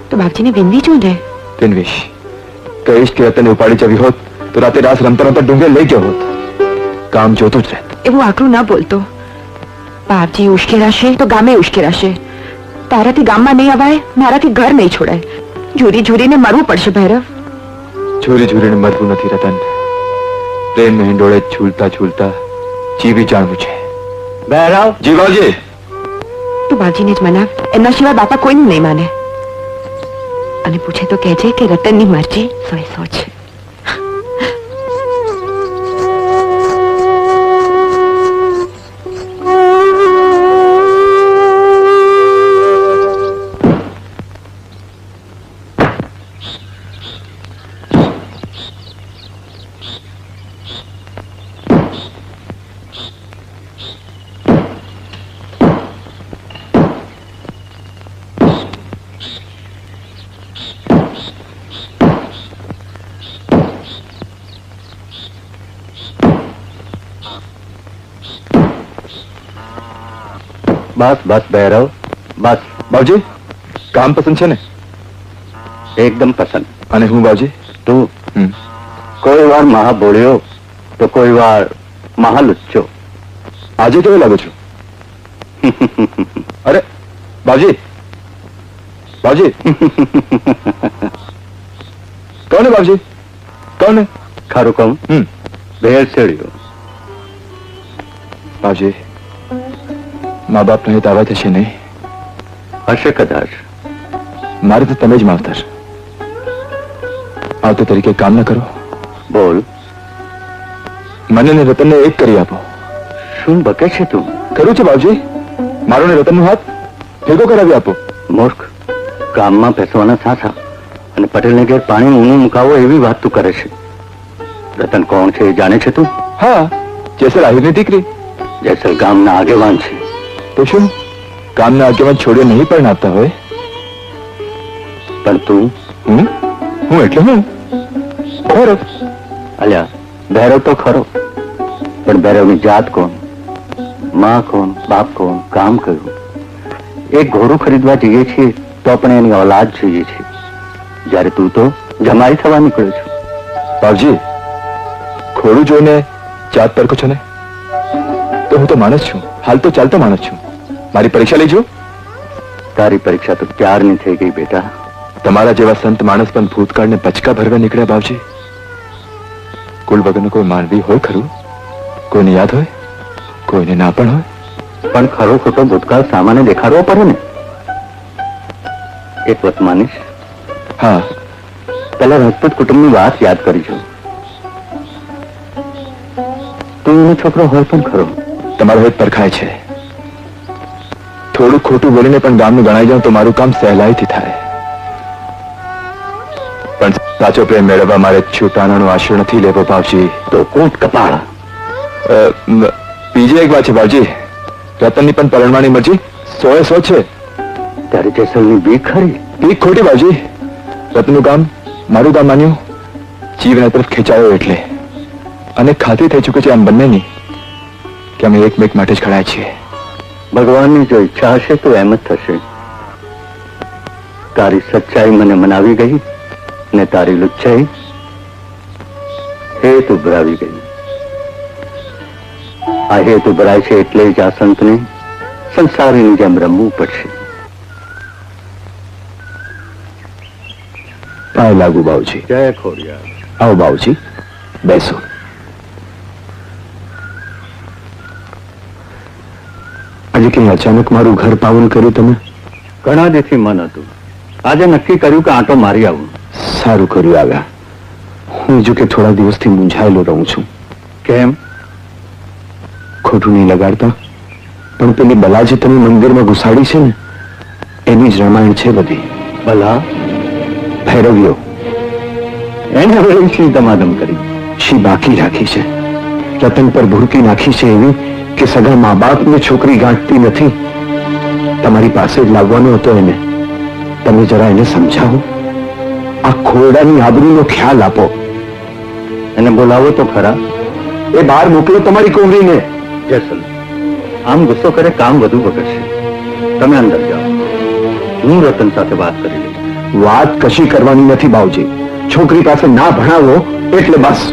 તો બાપજીને વિનવી છું ને. વિનવીશ, કહીશ કે તને ઉપાડી જવી હોત તો રાતે રાસ રમતા રમતા ડુંગર લઈ ગયો હોત. કામ જોતું જ રહેત. એવું આકરું ના બોલતો. બાપજી ઉશ્કેરાશે તો ગામે ઉશ્કેરાશે. તારાથી ગામમાં નહીં અવાય, મારાથી ઘર નહીં છોડાય. ઝૂરી ઝૂરીને મરવું પડશે ભૈરવ. ઝૂરી ઝૂરીને મરવું નથી રતન, પ્રેમ હિંડોળે ઝૂલતા ઝૂલતા જીવી જાણવું છે. ભૈરવ, જી બાજી. તું બાજીને જ મનાવ, એમના સિવાય બાપા કોઈને નહીં માને. અને પૂછે તો કહેજે કે રતનની મરજી 100 છે. બસ બસ ભૈરવ, બસ. બાવજી, કામ પસંદ છે ને? એકદમ પસંદ. અને હું બાવજી? તું કોઈ વાર મહા બોલ્યો તો કોઈ વાર મહા લુચ્ચો. આજે કેવો લાગો છો? અરે બાવજી, બાવજી. કોને બાવજી? કોને? ખરું કહું? ભેળ સેડ્યો. બાવજી, મા બાપ નહીં દાવા થશે નહીં? હશે કદાચ, મારે તો તમે જ માવતર. આવતો તરીકે કામ ન કરો. બોલ, મને ને રતનને એક કરી આપો. શું બકે છે તું? ખરું છે બાપજી, મારો ને રતનનો હાથ ભેગો કરાવી આપો. મૂર્ખ, ગામમાં બેસવાના સાસા અને પટેલને ઘેર પાણી ઊનું મુકાવો એવી વાત તું કરે છે. રતન કોણ છે એ જાણે છે તું? હા, જેસલ આહિરની દીકરી. જેસલ ગામના આગેવાન છે. તો શું ગામના આગેવાન છોડીને નહીં પણ આપતા હોય? પણ તું? હું એટલે હું ભૈરવ. અલ્યા, ભૈરવ તો ખરો, પણ ભૈરવની જાત કોણ, માં કોણ, બાપ કોણ, કામ કયું? એક ઘોડું ખરીદવા જઈએ છીએ તો પણ એની ઓલાદ જોઈએ છે, જ્યારે તું તો જમાઈ થવા નીકળ્યો છું. બાપજી, ખોડું જોઈને જાત પરખો છો ને? તો હું તો માણસ છું, હાલ તો ચાલતો માણસ છું. મારી પરીક્ષા લેજો. તારી પરીક્ષા તો ક્યારની થઈ ગઈ બેટા. તમારા જેવા સંત માણસ પણ ભૂતકાળને પચકા ભરવા નીકળ્યા બાપજી. કુલ વગરનો કોઈ માનવી હોય ખરું? કોઈને યાદ હોય, કોઈને ના પણ હોય. પણ ખરો ખોટો ભૂતકાળ સામાન્ય દેખાડવો પડે ને. એક વાત માનીશ? હા. પેલા રાજપૂત કુટુંબની વાત યાદ કરીશું. તું એનો છોકરો હોય પણ ખરો. તમારો હેત પરખાય છે. થોડું ખોટું બોલીને પણ ગામનું ગણાઈ જાઉં તો મારું કામ સહેલાઈથી થાય. પણ સાચો પ્રેમ મેળવવા મારે છૂટાણાનો આશરો નથી લેવો બાપજી. તો કોટ કપાળ. બીજી એક વાત છે બાપજી, રતનની પણ પરણવાની મરજી 100 છે. ત્યારે જેસલની બીક ખરી? બીક ખોટી બાપજી. રતનનું કામ મારું કામ માન્યું, જીવના તરફ ખેંચાયો એટલે. અને ખાતરી થઈ ચૂકી છે આમ બંનેની કે અમે એકમેક માટે જ ખડાય છીએ. ભગવાનની જો ઈચ્છા હશે તો એમ જ થશે. તારી સચ્ચાઈ મને મનાવી ગઈ ને તારી લુચ્ચાઈ હેત ઉભરાવી ગઈ. આ હેત ઉભરાય છે એટલે જ આ સંતને સંસારીની જેમ રમવું પડશે. પાય લાગુ બાઉજી. જય ખોડિયાર. આવો બાઉજી, બેસો. આજે કઈ અચાનક મારું ઘર પાવન કર્યું તમે? ઘણા દિવસથી મન હતું, આજે નક્કી કર્યું કે આંટો મારી આવું. સારું કર્યું આવ્યા. હું જો કે થોડા દિવસથી મૂંઝાયેલો રહું છું. કેમ? ખોટું નહીં લગાડતા, પણ પેલી બલા જે તમે મંદિરમાં ઘુસાડી છે ને, એની જ રામાયણ છે બધી. ભલા ભૈરવ્યો એને હવે શી ધમાધમ કરી? શી બાકી રાખી છે? રતન પર ભૂરકી નાખી છે એવી કે સગા મા બાપને છોકરી ગાંઠતી નથી. તમારી પાસે જ લાવવાનો હતો એને. તમે જરા એને સમજાવો. આ ખોરડાની આબરૂનો ખ્યાલ આપો. એને બોલાવો તો ખરા. એ બહાર મોકલો તમારી કોમરીને. જેસલ, આમ ગુસ્સો કરે કામ વધુ બગડશે. તમે અંદર જાઓ, હું રતન સાથે વાત કરી લઈશ. વાત કશી કરવાની નથી બાવજી. છોકરી પાસે ના ભણાવો એટલે બસ.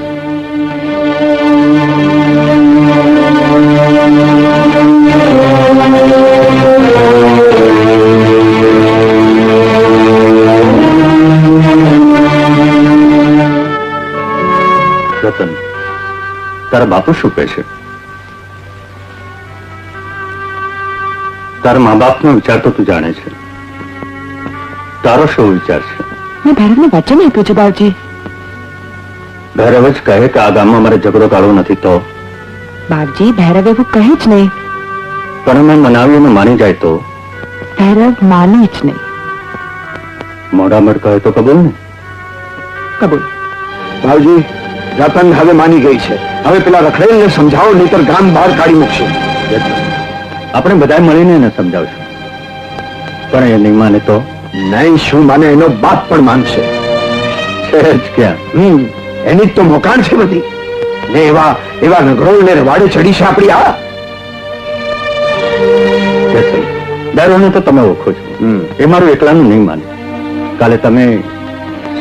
રતન, તારા બાપુ શું કહે છે? તારા મા બાપનો વિચાર તો તું જાણે છે. તારો શું વિચાર છે? મેં ભૈરવને વચન આપ્યું છે બાવજી. ભૈરવ જ કહે કે આ ગામમાં મારે ઝઘડો કાઢવો નથી તો? બાપજી, ભૈરવ એવું કહે જ નહીં. પણ મેં મનાવીને માની જાય તો? ભૈરવ માને જ નહીં. મોઢામઢ કહે તો કબૂલ ને? કબૂલ. ભાવજી, રતન હવે માની ગઈ છે. હવે પેલા રખડેલને સમજાવો, નહીતર ગામ બહાર કાઢી મૂકશે. આપણે બધા મળીને એને સમજાવશું. પણ એ નહીં માને તો? નહીં શું માને, એનો બાપ પણ માનશે. છે જ ક્યાં? એની જ તો મોકાણ છે બધી. ને એવા નગરોળ ને રવાડે ચડી છે આપણી આ. ડરોને તો તમે ઓળખો છો. એ મારું એકલાનું નહીં માને. કાલે તમે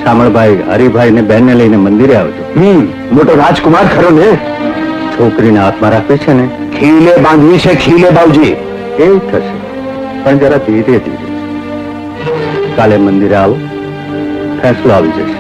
શામળભાઈ, હરિભાઈ ને બેન ને લઈને મંદિરે આવજો. મોટો રાજકુમાર ખરો ને. છોકરીને હાથમાં રાખવી છે ને, ખીલે બાંધવી છે, ખીલે બાવજી. એ થશે, પણ જરા ધીરે ધીરે. કાલે મંદિરે આવો, ફેંસલો આવી જશે.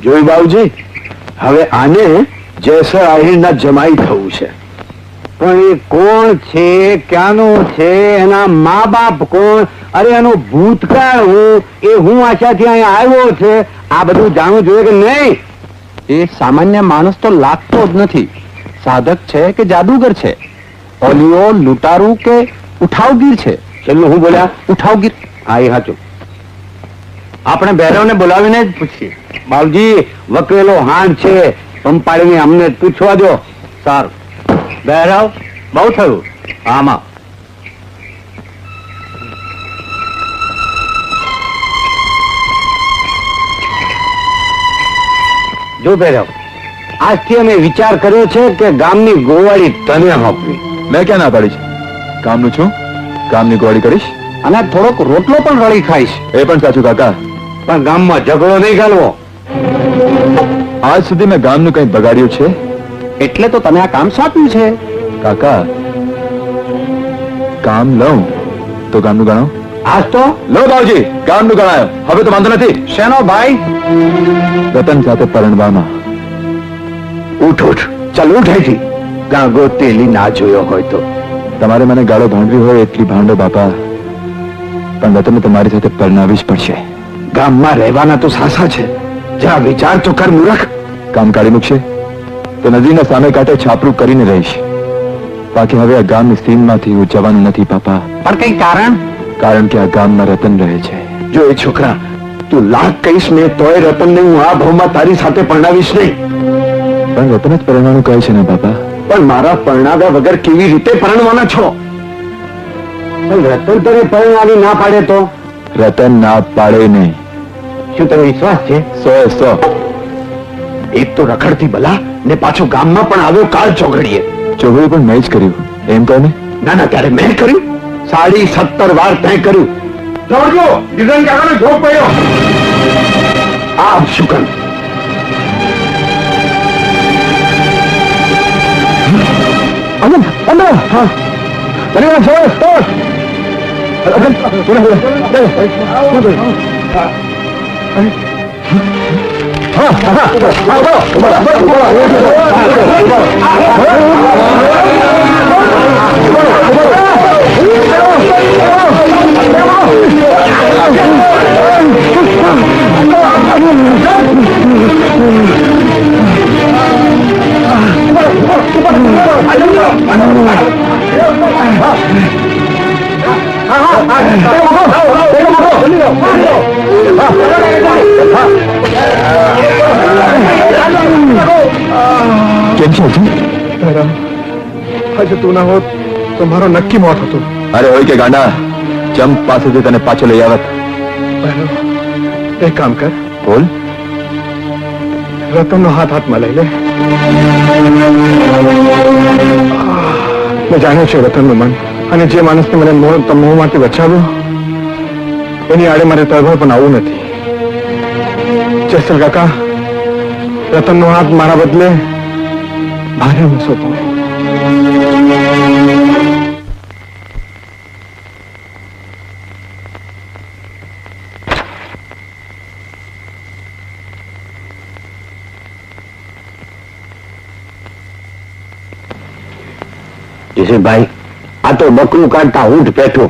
જોઈ બાબુજી, હવે આને જેસર આહિરના જમાઈ થવું છે. પણ એ કોણ છે, ક્યાંનો છે, એના મા બાપ કોણ, અરે એનો ભૂતકાળ હું આશાથી અહીંયા આવ્યો છે, આ બધું જાણવું જોઈએ કે નહીં? એ સામાન્ય માણસ તો લાગતો જ નથી. સાધક છે કે જાદુગર છે, ઓલિયો લૂંટારું કે ઉઠાવગીર છે? છેલ્લું હું બોલ્યા? ઉઠાવગીર. હા, એ સાચું. આપણે ભૈરવને બોલાવીને જ પૂછીએ. બાબુજી, વકરેલો હાંડ છે, પંપાડીને અમને જ પૂછવા દો. સારું. ભૈરવ, બહુ થયું. આમાં જો ભૈરવ, આજથી અમે વિચાર કર્યો છે કે ગામની ગોવાળી તને આપવી. મેં ક્યાં ના પાડી છે? કામનું છું, કામની ગોળી કરીશ અને થોડોક રોટલો પણ રળી ખાઈશ. એ પણ સાચું કાકા. પણ ગામમાં ઝઘડો નહીં ગાલવો. આજ સુધી મેં ગામનું કંઈ બગાડ્યું છે? એટલે તો તને આ કામ સોંપ્યું છે. કાકા, કામ લઉં તો ગામનું ગણાવ? આજ તો લો બાબુજી, ગામનું ગણાયો. હવે તો વાંધો નથી. શેનો ભાઈ? રતન સાથે પરણવામાં. ઉઠ ઉઠ, ચાલ ઉઠ અહીંથી. ગાંગો તેલી ના જોયો હોય તો. તમારે મને ગાળો ભાંડવી હોય એટલી ભાંડો બાપા, પણ રતનને તમારી સાથે પરણાવી જ પડશે. ગામમાં રહેવાના તો સાસા છે, જા વિચાર તો કર મૂર્ખ. કામ કાઢી મૂકશે તો નદીના સામે કાંઠે છાપરું કરીને રહીશ. બાકી હવે આ ગામની સીમમાંથી હું જવાનું નથી બાપા. પણ કઈ કારણ? કારણ કે આ ગામમાં રતન રહે છે. જો એ છોકરા, તું લાખ કહીશ ને તોય રતનને હું આ ભાવમાં તારી સાથે પરણાવીશ નહીં. પણ રતન જ પરણવાનું કહે છે ને બાપા. પણ મારા પરણાવ્યા વગર કેવી રીતે પરણવાના છો? પણ રતન તને પરણાવી ના પાડે તો? રતન ના પાડે નહીં. શું તને વિશ્વાસ છે? 100 એક તો રખડતી બલા ને પાછો ગામમાં પણ આવ્યો કાળ ચોઘડીએ. ચોગડી પણ મેં જ કર્યું એમ કહો ને. ના ના, ત્યારે મેં કર્યું. 17.5 વાર તય કર્યું. જોજો, ડિઝાઇન કાકાનો જોક પડ્યો. આ શું કર? અંદર હા બરાબર છે. કેમ છે હજુ તું ના હોત તો મારો નક્કી મોત હતું. અરે હોય કે ગાંડા, ચંપ પાસેથી તને પાછો લઈ આવત. એક કામ કર, બોલ. રતનનો હાથમાં લઈ લે. મેં જાણ્યું છે રતનનું મન, અને જે માણસને મને મોંમાંથી બચાવ્યો એની આડે મારે તરભર પણ આવવું નથી. જેસલ કાકા, રતનનો હાથ મારા બદલે ભારે સોંપો. ભાઈ, આ તો બકરું કાઢતા ઊંટ પેઠો.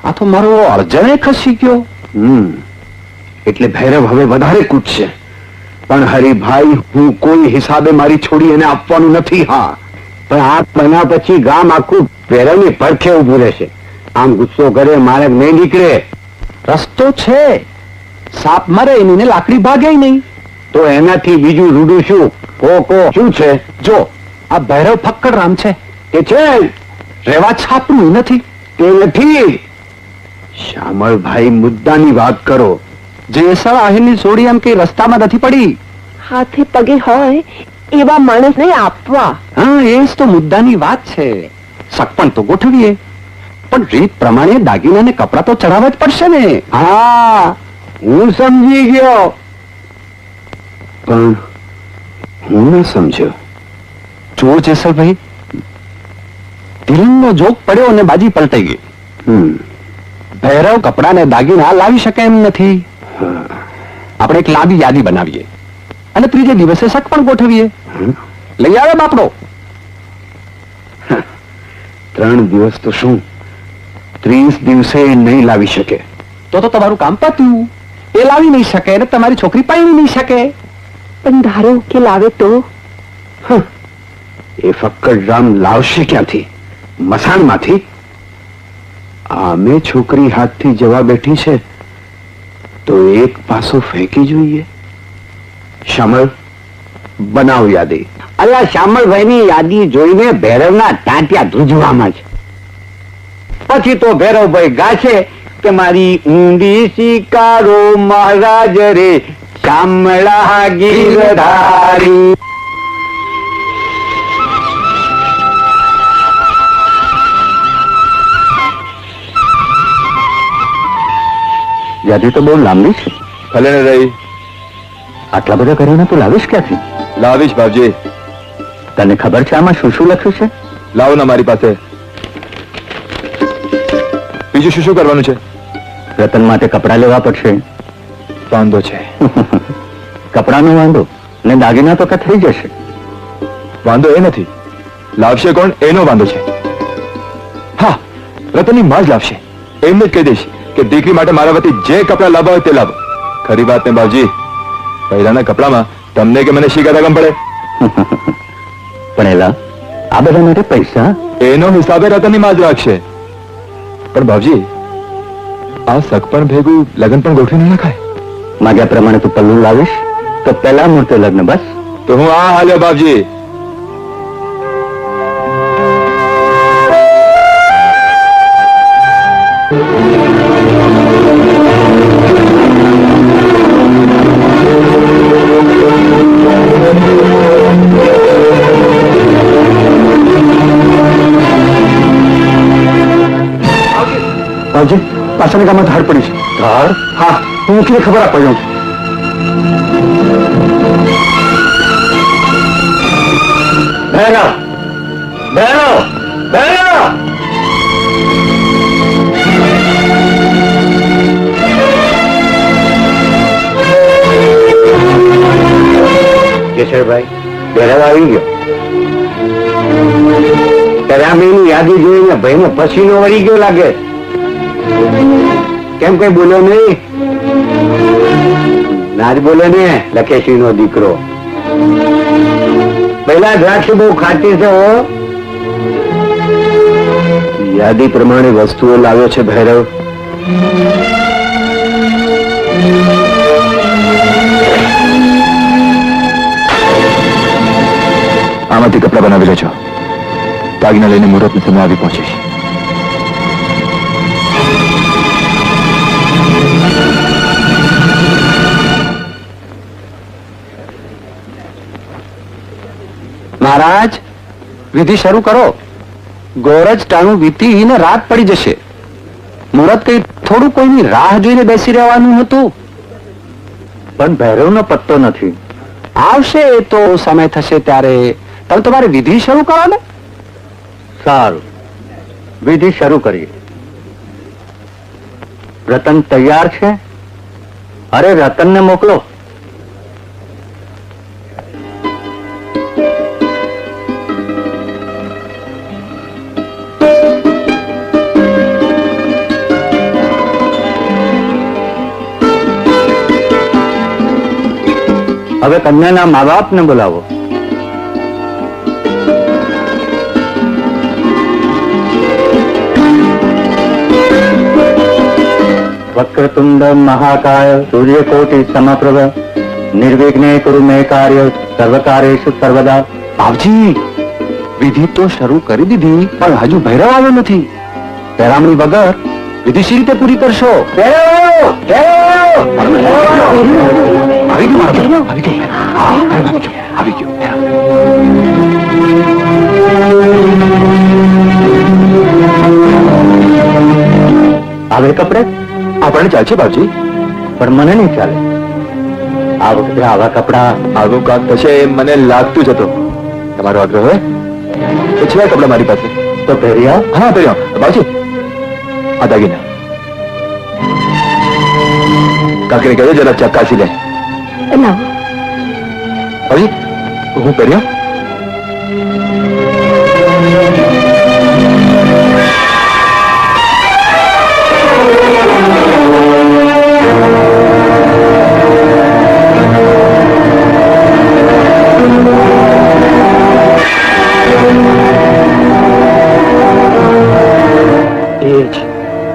આ તો મારો અર્જણે ખસી ગયો. એટલે ભૈરવ હવે વધારે કૂટશે. પણ હરિભાઈ, હું કોઈ હિસાબે મારી છોડી એને આપવાનું નથી. હા, પણ આ બન્યા પછી ગામ આખું ભૈરવની પડખે ઉભું રહેશે. આમ ગુસ્સો કરે મારે નહીં નીકળે. રસ્તો છે, સાપ મરે એને લાકડી ભાગે નહીં. તો એનાથી બીજું રૂડું શું? કો શું છે? જો આ ભૈરવ ફક્કડ રામ છે. એ છે રેવા છાપરું નથી. તે નથી. શ્યામળભાઈ, મુદ્દાની વાત કરો. જેસલ આહિરની છોડી એમ કે રસ્તામાં નથી પડી. હાથે પગે હોય એવા માણસને આપવા. હા, એ જ તો મુદ્દાની વાત છે. સગપણ તો ગોઠવીએ, પણ રીત પ્રમાણે દાગીના ને કપડા તો ચડાવવા જ પડશે ને. હા, હું સમજી ગયો, પણ હું ન સમજ્યો. જો જેસલભાઈ, તિલંગનો જોક પડ્યો અને બાજી પલટાઈ ગઈ. ભૈરવ કપડા ને દાગીના લાવી શકે એમ નથી. આપણે એક લાંબી યાદી બનાવીએ અને ત્રીજે દિવસે શક પણ ગોઠવીએ. લઈ આવે બાપડો. 3 દિવસ તો શું 30 દિવસે નહીં લાવી શકે. તો તમારું કામ પત્યું. એ લાવી નહીં શકે અને તમારી છોકરી પાણી નહીં શકે. પણ ધારો કે લાવે તો? એ ફક્કડરામ લાવશે ક્યાંથી? મસાણમાંથી? આમે છોકરી હાથથી જવા બેઠી છે તો એક પાસો ફેંકી જોઈએ. શામળ, બનાવ યાદી. અલ્યા શામળભાઈની યાદી જોઈને ભૈરવના ટાંટિયા ધ્રુજવામાં છે. પછી તો ભૈરવભાઈ ગાશે કે મારી ઊંડી શિકારો મહારાજ રે શામળા ગીરધારી. યાદી તો બહુ લાંબી છે. ભલે ને રહી. આટલા બધા કરીને તું લાવીશ ક્યાંથી? લાવીશ બાપજી. તને ખબર છે આમાં શું શું લખ્યું છે? લાવો ને મારી પાસે. બીજું શું શું કરવાનું છે? રતન માટે કપડાં લેવા પડશે. વાંધો છે. કપડાનો વાંધો ને દાગીના તો થઈ જશે. વાંધો એ નથી, લાવશે કોણ એનો વાંધો છે. હા, રતનની માં જ લાવશે. એમને જ કહી દઈશ કે દીકરી માટે મારા વતી જે કપડાં લાવવા હોય તે લાવો. ખરી વાત ને બાપજી, પહેલાના કપડામાં તમને કે મને શી કદા કમ પડે. પણ એલા, આ બધા માટે પૈસા એનો હિસાબે રતનની માં જ રાખશે. પણ બાપજી, આ સગપણ ભેગું લગ્ન પણ ગોઠવી ન નખાય. માગ્યા પ્રમાણે તું પલ્લું લાવીશ તો પહેલા મુહૂર્તે લગ્ન. બસ તો હું આ હાલ્યો બાપજી. બાબજી, પાછળના ગામમાં ધાડ પડી છે. ધાડ? હા, હું મૂકીને ખબર આપવા જાઉં છું. ભૈરવ! ભૈરવ! ભૈરવ! કેશરભાઈ, ભૈરવ આવી ગયો. તરામીની યાદી જોઈને ભાઈને પસીનો વળી ગયો લાગે. કેમ કઈ બોલ્યો નહીં? ના જ બોલે ને, લખેશી નો દીકરો. પહેલા દ્રાક્ષ બહુ ખાટી છે. હો, યાદી પ્રમાણે વસ્તુઓ લાવ્યો છે ભૈરવ. આમાંથી કપડા બનાવી લેજો. દાગીના લઈને મુહૂર્તની સમય આવી પહોંચીશ. મહારાજ, વિધિ શરૂ કરો. ગોરજ ટાણું વીતીને રાત પડી જશે. મુહૂર્ત કઈ થોડું કોઈની રાહ જોઈને બેસી રહેવાનું હતું. પણ ભૈરવનો પત્તો નથી. આવશે એ તો સમય થશે ત્યારે. તમે તમારે વિધિ શરૂ કરો ને. સારું, વિધિ શરૂ કરીએ. રતન તૈયાર છે? અરે રતનને મોકલો. હવે કન્યાના મા બાપને બોલાવો. વક્રતુંડ મહાકાય સૂર્યકોટિ સમપ્રભ નિર્વિઘ્ને કુરુ મે કાર્ય સર્વકાર્યેષુ સર્વદા. બાપજી, વિધિ તો શરૂ કરી દીધી પણ હજુ ભૈરવ આવ્યો નથી. પહેરામણી વગર વિધિ શી રીતે પૂરી કરશો? આવી ગયો. આવે કપડે આપણને ચાલશે બાપજી, પણ મને નહીં ચાલે. આ વખતે આવા કપડા આવું કામ થશે એમ મને લાગતું જ હતું. તમારો આગ્રહ હોય તો છે કપડા મારી પાસે. તો પહેર્યા. હા, પહેર્યા. બાપજી, આ દાગીના કાકીને કહેજો જરા ચકાસી લે. લાવો. અરે હું કર્યા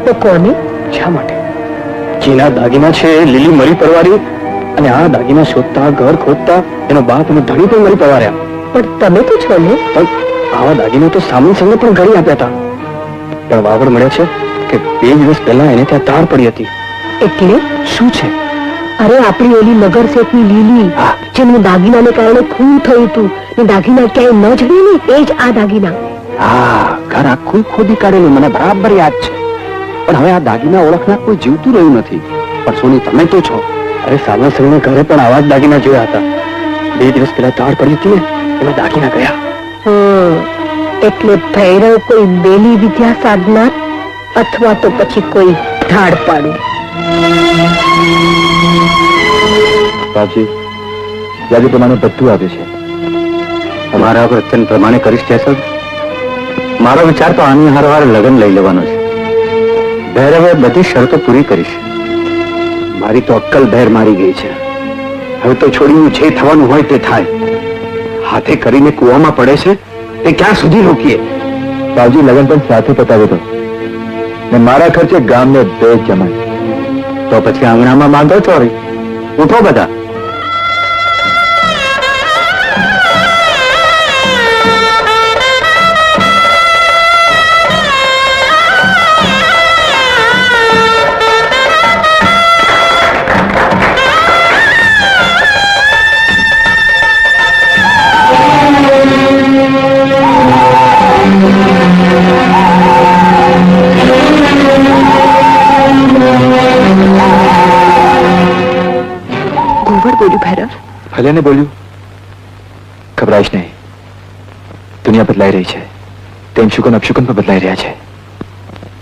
તો કોને? શા માટે? જેના દાગીના છે એ લીલી મરી પરવારી, અને આ દાગીના શોધતા ઘર ખોદતા એનો બાપ અને ધણી પણ મરી પરવાર્યા. પણ તમે તો છો ને? પણ આવા દાગીના તો સામાન સંગે પણ ઘડી આપ્યા હતા. પણ વાવડ મળે છે કે 2 દિવસ પહેલા એને ત્યાં તાર પડી હતી. એટલે શું છે? અરે આપણી ઓલી નગર શેઠની લીલી, હા. જેનું દાગીનાને કારણે ખૂન થયું હતું, ને દાગીના ક્યાંય ન જડે ને એ જ આ દાગીના. હા, ઘર આખું ખોદી કાઢેલું મને બરાબર યાદ છે. પણ હવે આ દાગીના ઓળખનાર કોઈ જીવતું રહ્યું નથી. પણ સોની, તમે તો છો. અરે સામાસરીને ઘરે પણ આવા જ દાગીના જોયા હતા. 2 દિવસ પહેલા તાર પડી હતી ને એમાં દાગીના ગયા. એટલે ભૈરવ કોઈ બેલી વિદ્યા સાધનાર, અથવા તો પછી કોઈ ધાડ પાડું. બાપજી, યાદી પ્રમાણે બધું આવે છે. તમારા વચન પ્રમાણે કરીશ જયસલ. મારો વિચાર તો આની હારવાર લગ્ન લઈ લેવાનો છે. ભૈરવે બધી શરતો પૂરી કરીશ. મારી તો અક્કલ બહેર મારી ગઈ છે. હવે તો છોડીનું જે થવાનું હોય તે થાય. હાથે કરીને કૂવામાં પડે છે તે ક્યાં સુધી રોકીએ? બાપજી, લગ્ન પણ સાથે પતાવી દો ને મારા ખર્ચે ગામને 2 જમાય. તો પછી આંગણામાં માંગો ચોરી. ઉઠો બધા. બોલ્યું ભૈરવ? ભલે ને બોલ્યું. ઘબરાઈશ નહીં. દુનિયા બદલાઈ રહી છે. તેમ શુકન અપશુકન પણ બદલાઈ રહ્યા છે.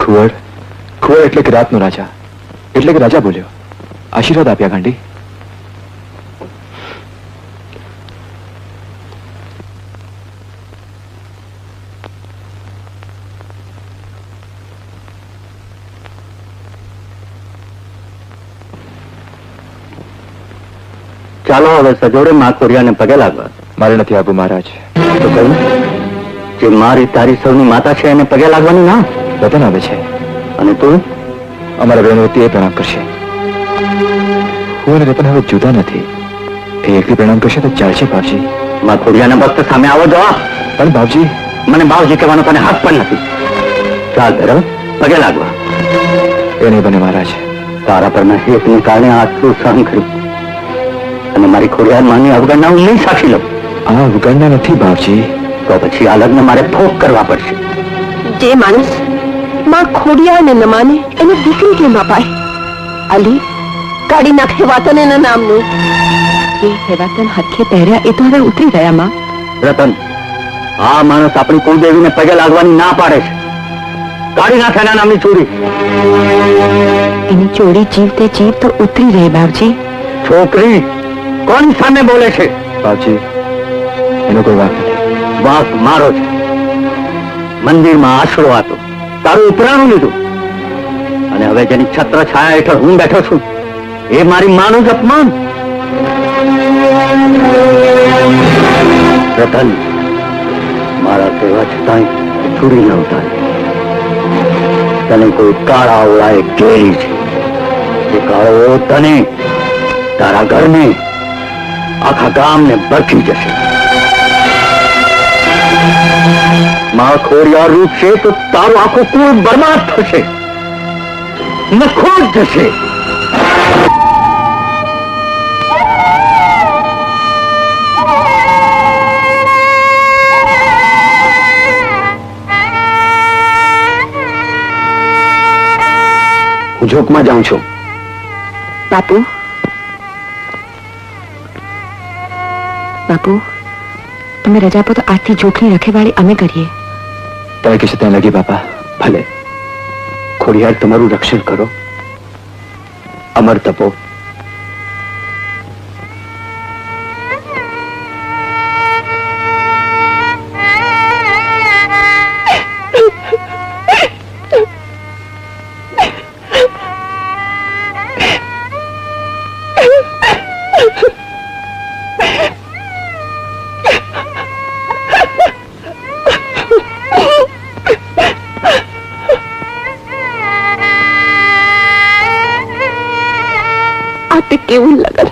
ખુવડ એટલે કે રાતનો રાજા. એટલે કે રાજા બોલ્યો. આશીર્વાદ આપ્યા ગાંડી. ચાલો હવે સજોડે માં ખોડિયાને પગે લાગવા. મારે નથી આબુ મહારાજ. તો કહ્યું જે મારી તારી સૌની માતા છે એને પગે લાગવાની ના. વતન આવે છે અને તું? અમારા બહેનવતી એ પ્રણામ કરશે. હું અને રતન હવે જુદા નથી. એ એકલી પ્રણામ કરશે તો ચાલશે બાપજી. માં ખોડિયાના ભક્ત સામે આવો જવા. પણ બાપજી, મને બાવજી કહેવાનો તને હક પણ નથી. ચાલ ભૈરવ, પગે લાગવા. એ નહીં બને મહારાજ. તારા પરના હેતને કારણે આટલું સહન કર્યું અને મારી ખોડિયાર માની અવગણના હું નહીં સાક્ષી લઉં. આ અવગણના નથી બાપજી. તો પછી આ લગ્ન મારે ફોક કરવા પડશે. જે માણસ માં ખોડિયાને ન માને એને દીકરી કેમ અપાય? અલી, કાઢી નાખે વાતન એના નામનું. એ હેવાતન હરખે પહેર્યા એ તો હવે ઉતરી ગયા માં. રતન, આ માણસ આપણી કુળદેવીને પગે લાગવાની ના પાડે છે. કાઢી નાખે એના નામની ચોરી. એની ચોરી જીવતે જીવ તો ઉતરી રહે બાપજી. છોકરી કોની સામે બોલે છે? બાપજી, એનો કોઈ વાત નથી. વાંક મારો છે. મંદિરમાં આશરો હતો, તારું ઉપરાણું લીધું, અને હવે જેની છત્ર છાયા હેઠળ હું બેઠો છું એ મારી માનું જ અપમાન. રતન, મારા કહેવા છતાંય છોડી ન ઉતારે. તને કોઈ કાળા ઓળાએ ઘેરી છે. એ કાળો તને, તારા ઘરને, આખા ગામને બરકી જશે. માં ખોડિયાર રૂપ છે તો તારું આખું કુળ બરબાદ થશે, નખોટ જશે. હું જોકમાં જાઉં છું. બાપુ, બાપુ, તમે રજા પર તો આજથી જોખની રખેવાળી અમે કરીએ. તમે કહેશો ત્યાં લગી બાપા. ભલે. ખોડિયાર તમારું રક્ષણ કરો, અમર તપો. તે કેવું લગન,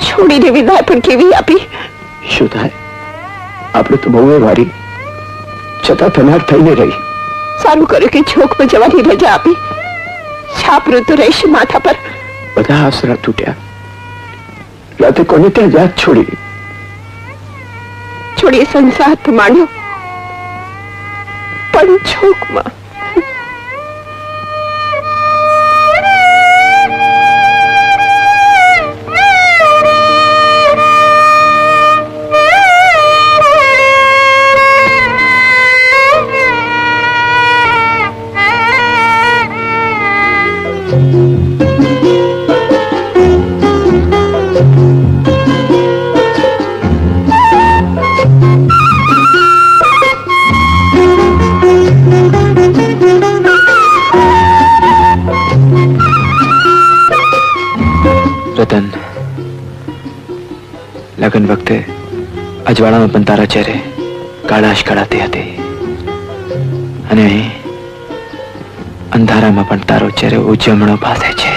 છોડીને વિદાય પણ કેવી આપી. શું થાય? આપણે તો બહુ વારી છતાં તનાર થઈને રહી. સારું કર્યું કે છોકમાં જવાની રજા આપી. છાપરું તો રહેશે માથા પર. બધા આસરા તૂટ્યા. રાતે કોને ત્યાં જાત છોડી? છોડીએ સંસાર તો માંડ્યો, પણ છોકમાં રતન, લગ્ન વખતે અજવાળામાં પણ તારા ચહેરે કાળાશ કળાતી હતી, અને અહીં અંધારામાં પણ તારો ચહેરો ઉજ્જમણો ભાસે છે.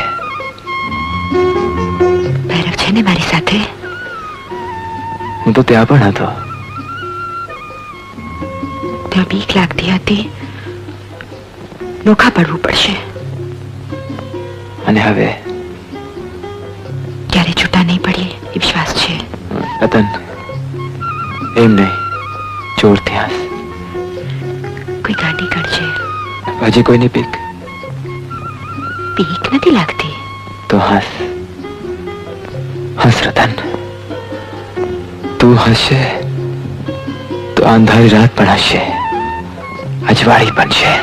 ભૈરવ છે ને મારી સાથે? હું તો ત્યાં પણ હતો. ત્યાં બીક લાગતી હતી. નોખા પડવું પડશે. અને હવે ક્યારે છૂટા નહીં પડીએ એ વિશ્વાસ છે. રતન, એમ નહીં, જોરથી હાસ. કોઈ ગાંડી કરશે. હજી કોઈની બીક? બીક નથી લાગતી. તો હાસ, હસ રતન. તું હસશે તો અંધારી રાત પણ હસશે, અજવાળી પણ છે.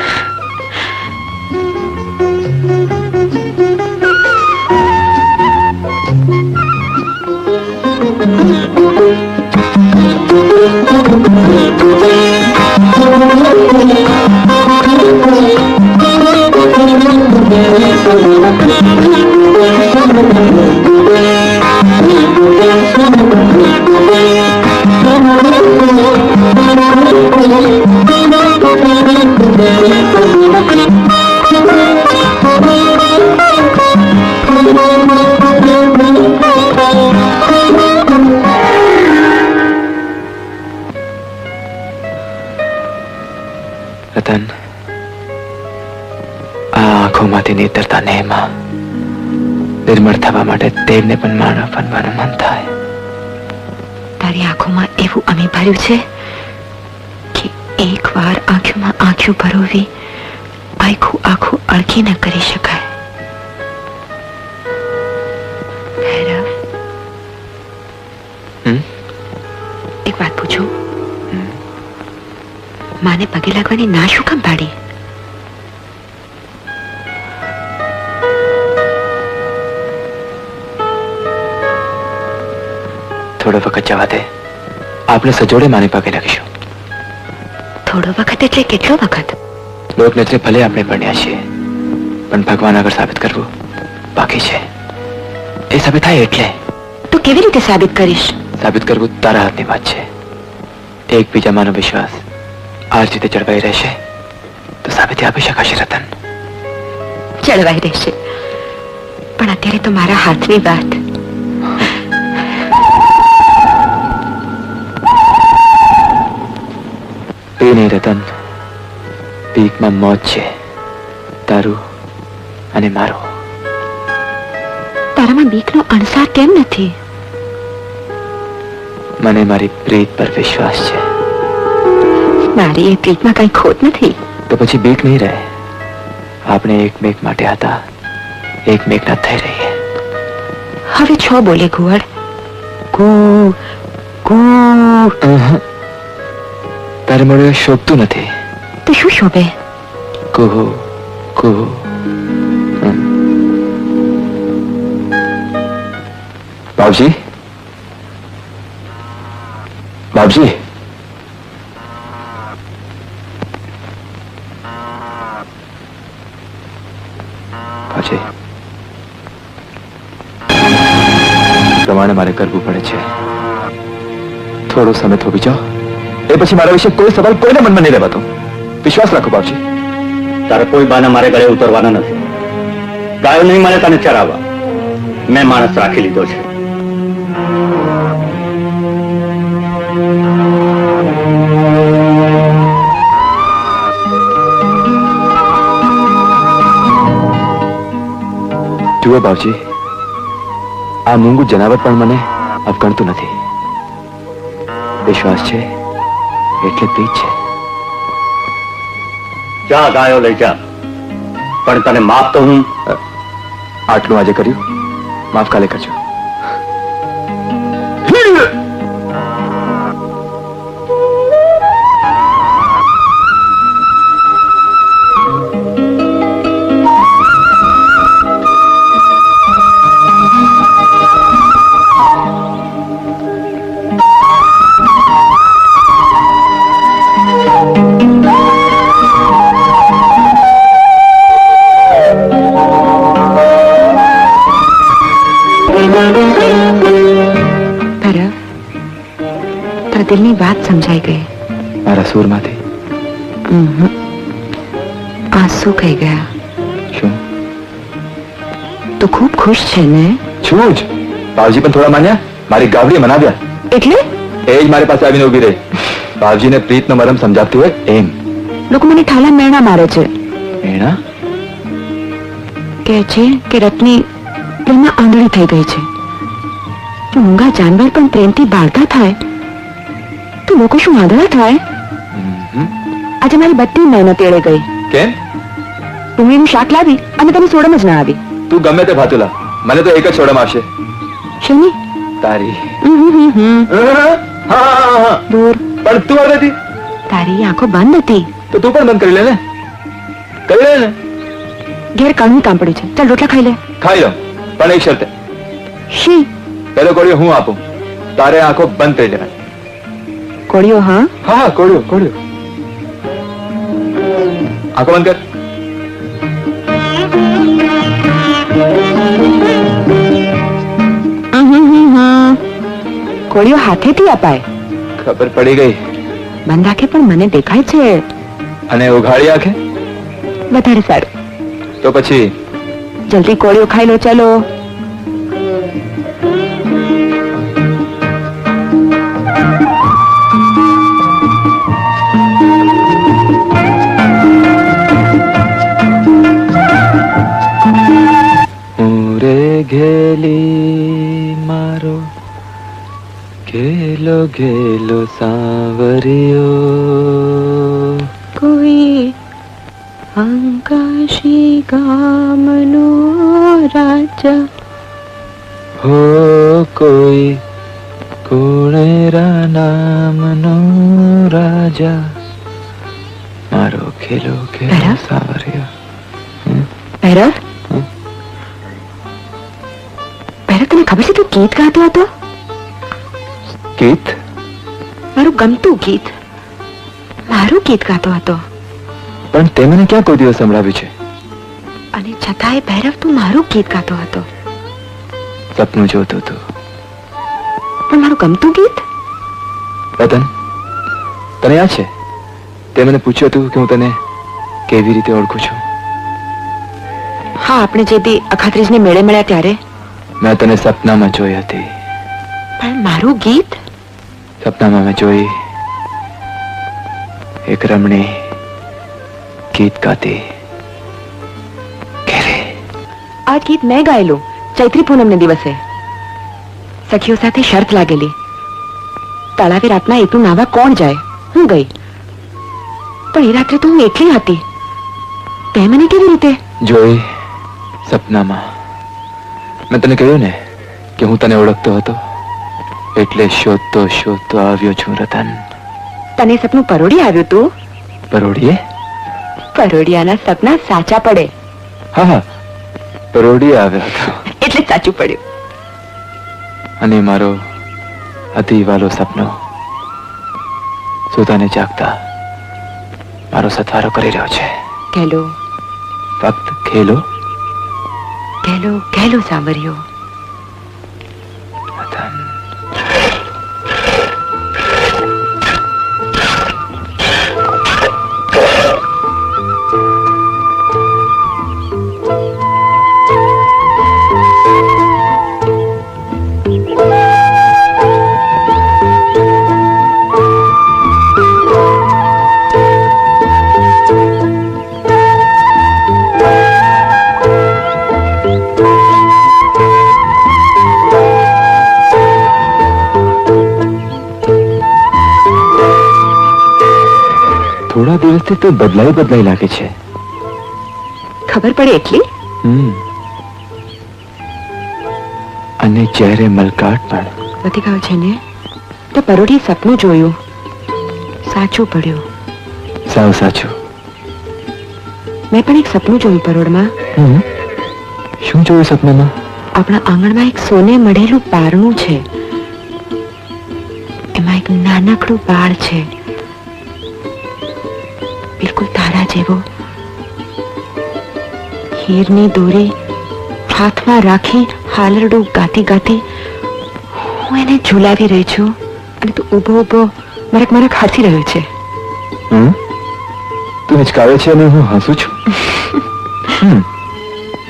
રતન, આ આંખોમાંથી નીતરતા નેહમાં નિર્મળ થવા માટે દેવને પણ માનવ બનવાનું મન થાય. તારી આંખોમાં એવું અમી ભર્યું છે કે એકવાર આંખોમાં આંખો ભરોવી આખું આખું અળખી ન કરી શકાય. ભૈરવ, એક વાત પૂછું? માને પગે લાગવાની ના શું કામ પાડી? થોડો વખત જવા દે, આપણે સજોડે માને પગે લાગીશું. થોડો વખત એટલે કેટલો વખત? લોક નજરે ભલે આપણે ભણ્યા છીએ, પણ ભગવાન આગળ સાબિત કરવું બાકી છે. એ સાબિત થાય એટલે. તું કેવી રીતે સાબિત કરીશ? સાબિત કરવું તારા હાથની વાત છે. એકબીજામાંનો વિશ્વાસ આ જ રીતે જળવાઈ રહેશે તો સાબિતી આપી શકાશે. રતન, જળવાઈ રહેશે, પણ અત્યારે તો મારા હાથની વાત. એ નહીં રતન, પીકમાં મોત છે, તારું અને મારો. તારામાં બીકનો અણસાર કેમ નથી? મને મારી પ્રીત પર વિશ્વાસ છે. મારી એ પ્રીતમાં કઈ ખોટ નથી. તો પછી બીક નહીં રહે. આપણે એકમેક માટે હતા, એકમેકના થઈ રહીએ. હવે છો બોલે ઘુવડ. ગુ ગુ. તારે મળે શોભતું નથી. તો શું શોભે? કુહુ કુહુ. બાપજી, બાપજી. બાપજી, પ્રમાણે મારે કરવું પડે છે. થોડો સમય થોભી જાઓ, એ પછી મારા વિશે કોઈ સવાલ કોઈને મનમાં નહીં રહેવાતો. વિશ્વાસ રાખો બાપજી. તારે કોઈ બાના મારે ગળે ઉતરવાના નથી. ગાયો નહીં મારે તને ચરાવવા. મેં માણસ રાખી લીધો છે. જુઓ બાપજી, આ મૂંગું જનાવર પણ મને અવગણતું નથી. વિશ્વાસ છે એટલે તે જ છે. જા ગાયો લઈ જા, પણ તને માફ તો હું. આટલું આજે કર્યું, માફ કાલે કરજો. દિલની વાત સમજાઈ ગઈ. મારા સૂરમાંથી આંસુ કહી ગયા. શું તો ખૂબ ખુશ છે ને? છું જ. બાવજી પણ થોડા માન્યા, મારી ગાવડી મનાવ્યા. એટલે એ જ મારી પાસે આવીને ઉભી રહી. બાવજીને પ્રીતનો મરમ સમજાવતી હોય એમ. લોકો મને ઠાલા મેણા મારે છે. મેણા? કહે છે કે રત્ની પ્રેમમાં આંધળી થઈ ગઈ છે. જો મૂંગા જાનવર પણ પ્રેમથી બાળતા થાય તો લોકો શું આંધળા થાય? આજે મારી બધી મહેનત એળે ગઈ. કેમ? ડુંગળીનું શાક લાવી અને તમે સોડમ જ ના આવી. તું ગમે તે ભાતુલા, મને તો એક જ સોડમ આવશે. શેની? તારી. દૂર. પણ તું આવી હતી. તારી આંખો બંધ હતી તો તું પણ બંધ કરી લે ને. કરી લે ને. ઘેર કામનું કામ પડ્યું છે. ચાલ રોટલા ખાઈ લે. ખાઈ લો, પણ એક શરતે. શી? પેલો કોળિયો હું આપું, તારે આંખો બંધ કરી લેવાની. કોળિયો? હા હા, કોળિયો કોળિયો. આંખો બંધ કર. કોળિયો હાથેથી અપાય. ખબર પડી ગઈ. બંધ આંખે પણ મને દેખાય છે. અને ઉઘાડી આંખે? વધારે સારું. તો પછી જલ્દી કોળિયો ખાઈ લો. ચલો. ઘેલી મારો ઘેલો ઘેલો સાવરિયો, કોઈ અંકાશી ગામનો રાજા, હો કોઈ કુણેરા નામનો રાજા, મારો ઘેલો ઘેલો સાવરિયો. ભૈરવ, તને ખબર છે તું ગીત ગાતો હતો? ગીત? મારું ગમતું ગીત, મારું ગીત ગાતો હતો. પણ તે મને ક્યાં કોઈ દિવસ સંભળાવ્યું છે? અને છતાંય ભૈરવ તું મારું ગીત ગાતો હતો. સપનું જોતો હતો. પણ મારું ગમતું ગીત? રતન, તને યાદ છે તે મને પૂછ્યું હતું કે હું તને કેવી રીતે ઓળખું છું? હા, આપણે જે દી અખાત્રીજને મેળે મળ્યા ત્યારે મેં તને સપનામાં જોઈ હતી. પણ મારું ગીત? સપનામાં મેં જોઈ એક રમણી ગીત ગાતી. આ ગીત મેં ગાયેલું ચૈત્રી પૂનમને દિવસે. સખીઓ સાથે શરત લાગેલી, તળાવે રાતના એકલું નાવા કોણ જાય? હું ગઈ. પણ એ રાત્રે તો હું એકલી હતી. તે મને કેવી રીતે જોઈ? સપનામાં. મેં તને કહ્યું ને કે હું તને ઓળખતો હતો, એટલે શોધતો શોધતો આવ્યો છું રતન. તને સપનું પરોડી આવ્યું તું? પરોડીએ? પરોડિયાના સપના સાચા પડે. હા હા, પરોડીએ આવ્યો હતો. એટલે સાચું પડ્યું. અને મારો અતિ વાલો સપનો સુતાને જાગતા મારો સથવારો કરી રહ્યો છે. ખેલો, ફક્ત ખેલો. ખેલો ખેલો સાંભળ્યો. થોડા દિવસથી તો બદલાઈ લાગે છે. ખબર પડે એટલી? અને ચહેરે મલકાટ પણ. વધી ગયો છે ને? તો પરોઢી સપનું જોયું, સાચું પડ્યું. સાવ સાચું. મેં પણ એક સપનું જોયું પરોઢમાં. શું જોયું સપનામાં? આપણા આંગણમાં એક સોને મળેલું પારણું છે. એમાં એક નાનકડું બાળ છે, બિલકુલ તારા જેવો. હીરની દોરી હાથમાં રાખી હાલરડું ગાતી ગાતી હું એને ઝુલાવી રહી છું અને તું ઊભો ઊભો મરક હસી રહ્યો છે. તું હિચકાવે છે અને હું હસું છું.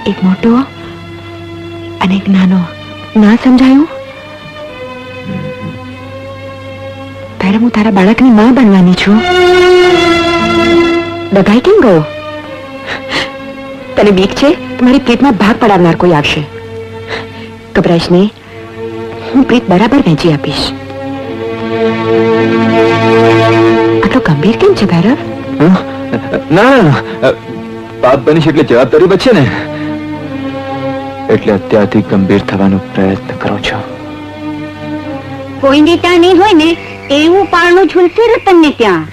એક મોટો અને એક નાનો. ના સમજાયું? પહેલા હું તારા બાળકની માં બનવાની છું. દગાઈ કેમ ગયો? તને બીક છે મારી પ્રીતમાં ભાગ પડાવનાર કોઈ આવશે? ગભરાઈશ નહીં, હું પ્રીત બરાબર વહેંચી આપીશ. આટલો ગંભીર કેમ છે ભૈરવ? ના, બાપ બનીશ એટલે જવાબદારી બચશે ને, એટલે અત્યારથી ગંભીર થવાનો પ્રયત્ન કરું છું. કોઈને ત્યાં નહીં હોય ને એવું પારણું ઝૂલશે રતનને ત્યાં.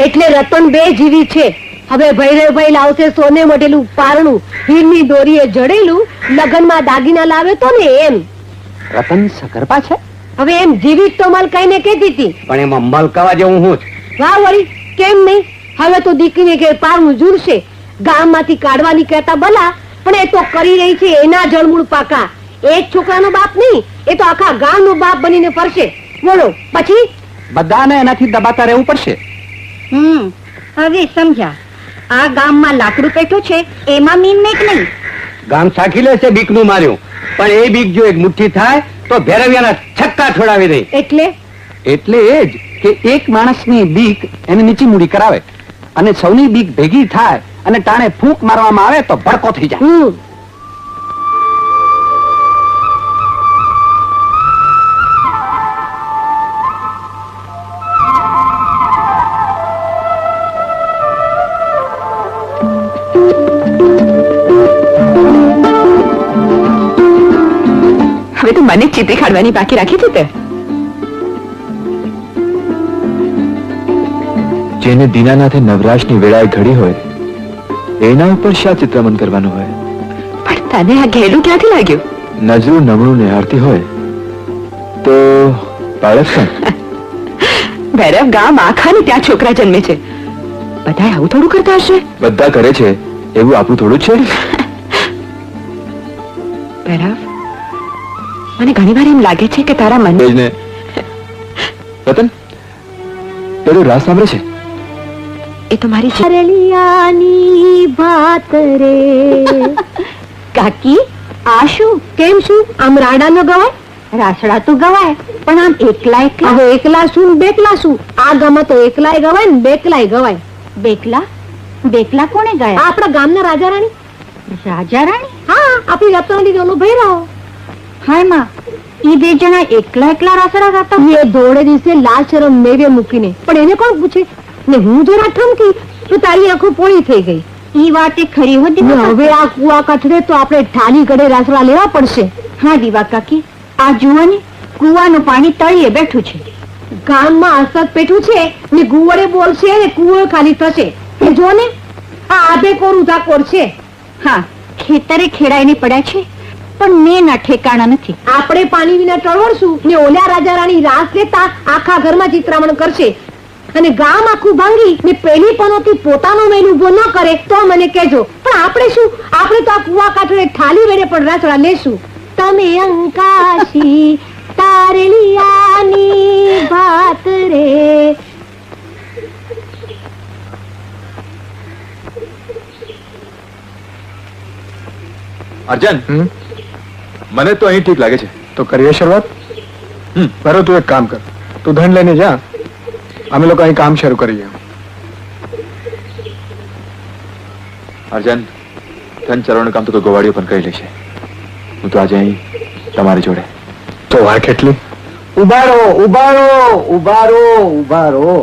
એટલે રતન બે જીવી છે. હવે ભૈરવભાઈ લાવશે સોને મઢેલું પારણું, હીરની દોરીએ જડેલું, લગનમાં દાગીના લાવે તો ને એમ. રતન સગર્ભા છે? હવે એમ જીવી તો મલકાઈને કહેતી હતી. પણ એમાં મલકાવા જેવું હું જ. વાહ વળી, કેમ નહીં? હવે તો દીકરીને કે પારણું ઝૂલશે. ગામમાંથી કાઢવાની કહેતા ભલા, પણ એ તો કરી રહી છે એના જળમૂળ પાકા. એક છોકરાનો બાપ નહીં, એ તો આખા ગામનો બાપ બનીને ફરશે. બોલો પછી? બધાને એનાથી દબાતા રહેવું પડશે. હવે સમજ્યા. આ ગામમાં લાકડું પેટું છે એમાં મીન મેક નહીં. ગામ સાખી લેશે બીકનું માર્યું, પણ એ બીક જો એક મુઠ્ઠી થાય તો ભેરવિયાના છક્કા છોડાવી દે. એટલે એ જ કે એક માણસની બીક એને નીચી મૂડી કરાવે અને સૌની બીક ભેગી થાય અને ટાણે ફૂંક મારવામાં આવે તો ભડકો થઈ જાય. હવે તો મને ચીતરી કાઢવાની બાકી રાખી છે તે. જેને દીનાનાથે નવરાશની વેળાએ ઘડી હોય એના ઉપર શા ચિત્રમન કરવાનું હોય? પણ તને આ ઘેલું ક્યાંથી લાગ્યું? નજરું નમણું નિહાળતી હોય તો બાળક પણ. ભૈરવ ગામ આખાને ત્યાં છોકરા જન્મે છે. બધા આવું થોડું કરતા હશે? બધા કરે છે એવું આપણું થોડું જ છે. ભૈરવ, મને ઘણી વાર એમ લાગે છે કે તારા મન ને રતન પેલું રાસ સાંભળે છે? એ તો મારી હરલિયાની વાત રે. કાકી આ શું? કેમ શું? આમ રાડા ન ગવાય? રાસડા તો ગવાય, પણ આમ એકલા એકલા. હવે એકલા શું બેકલા શું? આ ગામમાં તો એકલાય ગવાય ને બેકલાય ગવાય. બેકલા કોને ગયા? આપણા ગામના રાજા રાણી. રાજા રાણી? હા, આપણી રતનડી નો ભૈરવ. હાય માં, ઈ બે જણા એકલા એકલા રાસડા ગાતા. એ ધોળે દિવસે લાલ શરમ મેવે મૂકીને. પણ એને કોણ પૂછે? ને હું જરા ઠમકી તો તારી આંખો પોળી થઈ ગઈ. ઈ વાત એ ખરી હતી. હવે આ કુવા કઠડે તો આપણે ઠાલી ગળે રાસડા લેવા પડશે. હા દીવા કાકી, આ જુઓ ને કુવાનું પાણી તળિયે બેઠું છે. ગામમાં અસત પેઠું છે ને ગુવડે બોલશે ને કુવો ખાલી થશે. એ જો ને આ આબે કોરું ધાકોર છે. હા, ખેતરે ખેડાઈને પડ્યા છે પણ મેના ઠેકાણા નથી. આપણે પાણી વિના ટળવળશું ને ઓલા રાજા રાણી રાસ લેતા આખા ઘરમાં ચિત્રામણ કરશે અને ગામ આખું ભાંગી ને પેલી પનોતી પોતાનો મેલ ઉભો ન કરે તો મને કહેજો. પણ આપણે શું? આપણે તો આ કુવા કાંઠે ઠાલી વેડે પણ રાસડા લેશું. તમે અંકાશી તારલિયાની વાત રે. અર્જન, મને તો અહીં ઠીક લાગે છે. તો કરીએ શરૂઆત. બરો તું એક કામ કર, તું ધન લઈને જા, અમે લોકો અહીં કામ શરૂ કરીએ. અર્જન, ધન ચરવાનું કામ તો કોઈ ગોવાળીઓ પણ કરી લેશે. હું તો આજે અહીં તમારી જોડે. તો વાર કેટલી? ઉભા રહો, ઉભા રહો, ઉભા રહો, ઉભા રહો.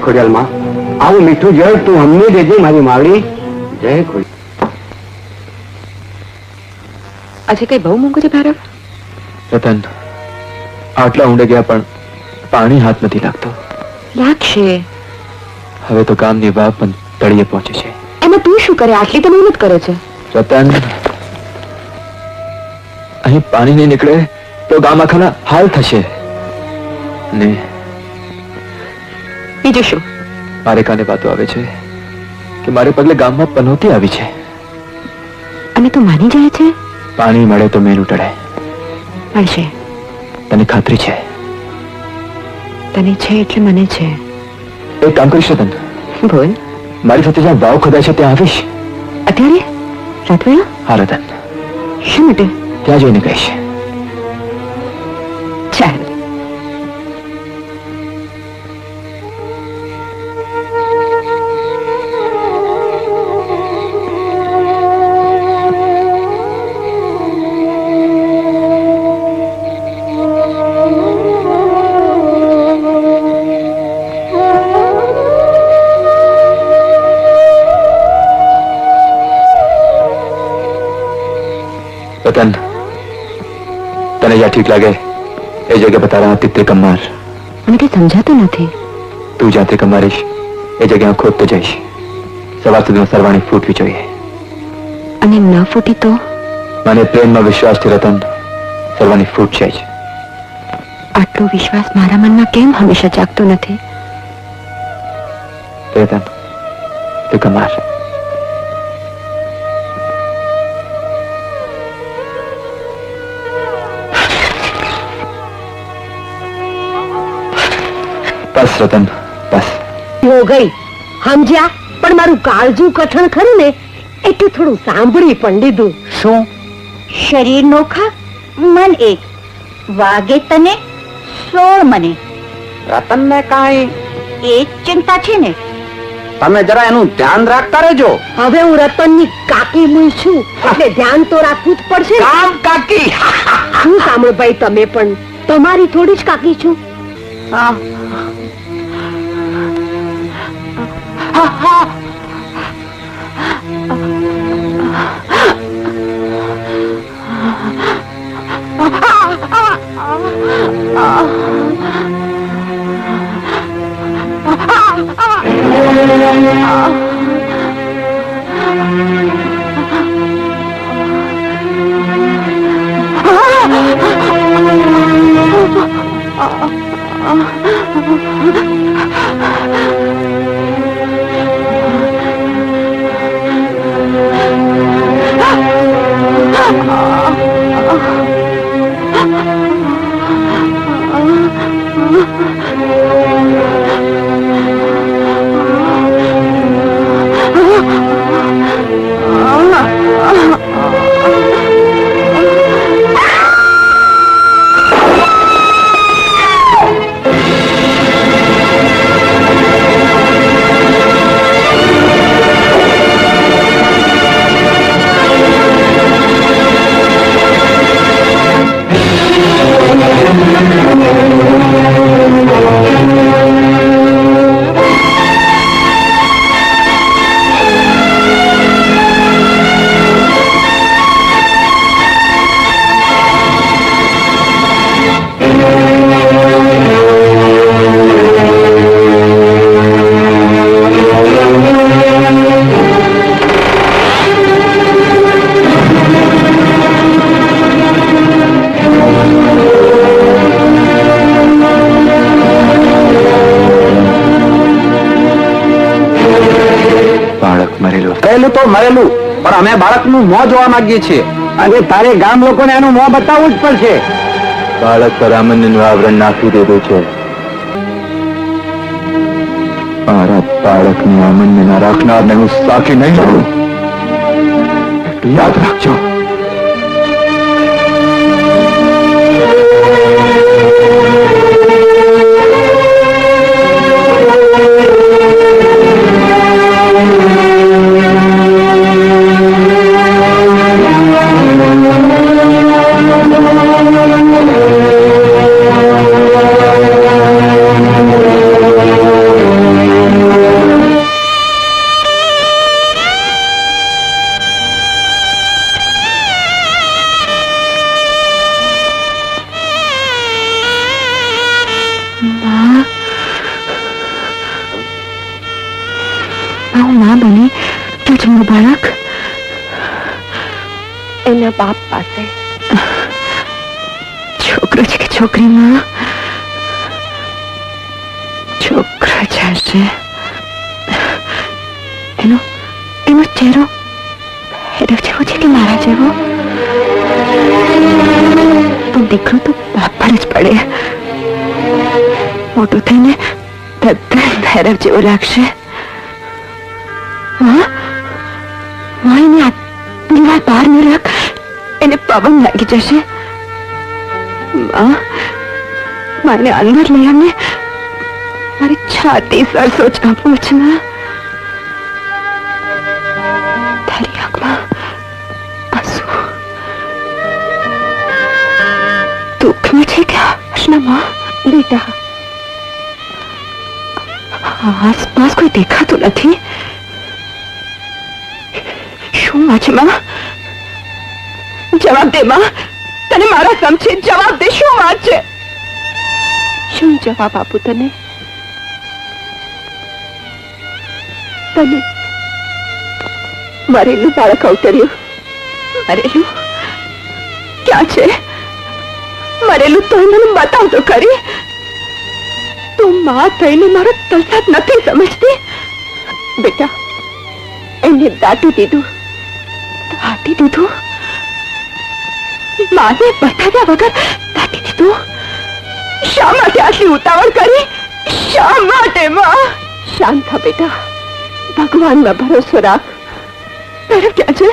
ખોડિયાલમાં આવું મીઠું જળ તું અમને દેજે મારી માવડી. જય ખોડિયાલ. આજે કઈ બહુ મોંઘું છે ભાર્ગવ? રતન, આટલા ઊંડે ગયા પણ પાણી હાથ નથી લાગતો. લાગશે. હવે તો કામની વાવ પણ તળિયે પહોંચે છે. એમાં તું શું કરે? આટલી તો મહેનત કરે છે. રતન, અહીં પાણી નહીં નીકળે તો ગામ આખાના હાલ થશે. ને બીજું શું? મારે કાને વાતો આવે છે કે મારે પગલે ગામમાં પનોતી આવી છે. અને તું માની જાય છે? પાણી મળે તો મેલું ટળે. મળશે. તને ખાતરી છે? તને છે એટલે મને છે. એક કામ કરીશ રતન, બોલ. મારી સાથે જ્યાં વાવ ખોદાય છે ત્યાં આવીશ. અત્યારે? રાતવેળા? હા રતન, શા માટે? ત્યાં જઈને કહીશ. ચાલ. रतन, तने જ્યાં ઠીક લાગે એ જગ્યા બતા રહા તિત્તે કમાર. મને કઈ સમજાતું નથી. તું જ્યાં તે કમારીશ એ જગ્યા ખોદતો જઈશ. સવાર સુધીમાં સરવાણી ફૂટવી જોઈએ. અને ન ફૂટી તો? મને પ્રેમમાં વિશ્વાસ છે રતન, સરવાણી ફૂટશે જ. આટલો વિશ્વાસ મારા મનમાં કેમ હંમેશા જાગતો નથી? રતન, તું કમાર. બસ રતન, બસ. હો ગઈ સમજ્યા, પણ મારું કાળજું કઠણ ખરું ને એટલે થોડું સાંભળી પણ લીધું. શું? શરીર નોખા મન એક, વાગે તને 16 મને. રતન ને કાંઈ એ જ ચિંતા છે ને. તમે જરા એનું ધ્યાન રાખતા રહેજો. હવે હું રતનની કાકી મુઈ છું એટલે ધ્યાન તો રાખવું જ પડશે ને. કામ કાકી. શું સાંભળભાઈ, તમે પણ તમારી થોડી જ કાકી છું. મરેલું તો મરેલું, પણ અમે બાળકનું મોં જોવા માંગીએ છીએ અને તારે ગામ લોકોને એનું મોં બતાવવું જ પડશે. બાળક પર આમંત્રણનું આવરણ નાખી દીધું છે. મારા બાળકની આમંત્રણ ના રાખનારને હું સાખી નહીં લઉં. યાદ રાખજો. બાળક એના બાપ પાસે. છોકરો છે કે છોકરીમાં? છોકરો જ હશે. એનો ચહેરો ભૈરવ જેવો છે કે મારા જેવો? તો દીકરો તો બાપ પર જ પડે. મોટું થઈને તદ્દન ભૈરવ જેવો લાગશે. એને આ દીવાલ બહાર ન રાખ, એને પવન લાગી જશે. મને અંદર લઈ આવીને મારી છાતી સરસો ચાંપવું છે ને. તારી આંખમાં આંસુ દુઃખમાં છે કે હર્ષનામાં? બેટા, આસપાસ કોઈ દેખાતું નથી. શું વાત છે માં? જવાબ દે માં, તને મારા સમજે જવાબ દે. શું વાત છે? શું જવાબ આપું તને? તને મરેલું બાળક અવતર્યું. મરેલું ક્યાં છે? મરેલું તો મને બતાવ તો ખરી. તું માં થઈને મારો તલસાદ નથી સમજતી. બેટા, એને દાટી દીધું. દાટી દીધું? માને બતાવ્યા વગર દાટી દીધું? શા માટે આટલી ઉતાવળ કરી? શા માટે? માં, શાંત થા બેટા, ભગવાનમાં ભરોસો રાખ. ભૈરવ ક્યાં છે?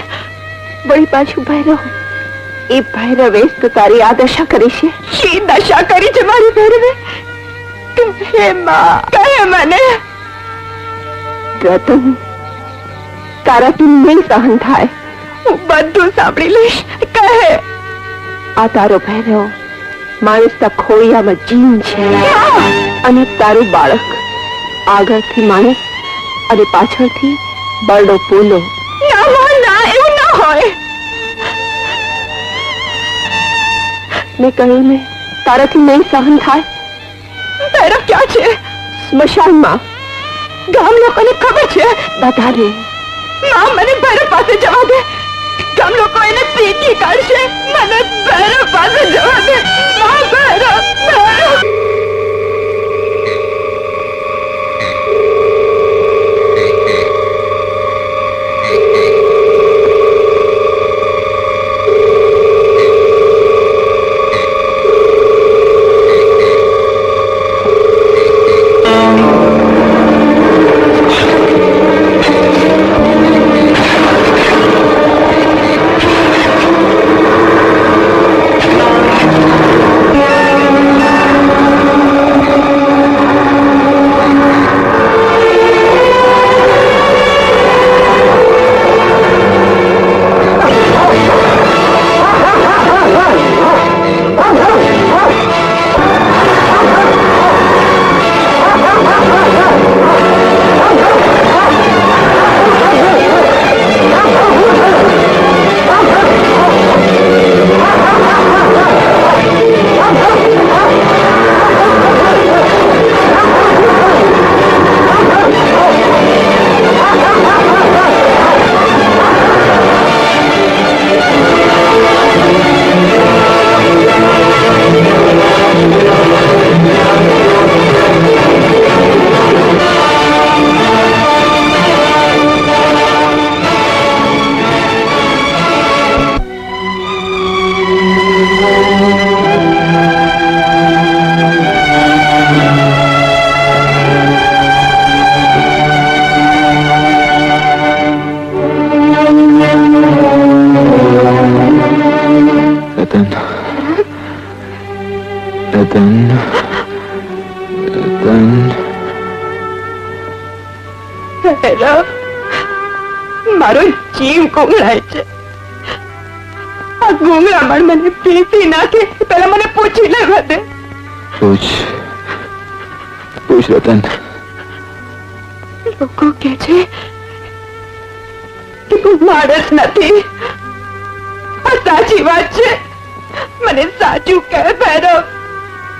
વળી પાછું ભૈરવ. એ ભૈરવે તો તારી આ દશા કરી છે. શી દશા કરી છે મારી ભૈરવે? હે માં, કહે મને. રતન, તારાથી નહીં સહન થાય. હું બધું સાંભળી લઈશ. કહે. આ તારો ભૈરવ માણસના ખોળિયામાં જીન છે, અને તારું બાળક આગળથી માણસ અને પાછળથી બરડો પોલો. ના, એવું ના હોય. મેં કહ્યું ને, તારાથી નહીં સહન થાય. ભૈરવ ક્યાં છે? સ્મશાનમાં. ગામ લોકોને ખબર છે? બધાને. ના, મને ભૈરવ પાસે જવા દે. ગામ લોકો એને પીટી કાઢશે. મને ભૈરવ પાસે જવા દે. ભૈરવ. મારો જીવ ગુંગળાય છે. આ ગુંગળામણ મને પીસી નાખે. પેલા મને પૂછી લેવા દે. પૂછ રતન. લોકો કે છે કે તું માણસ નથી. આ સાચી વાત છે. મને સાચું કહે ભૈરવ.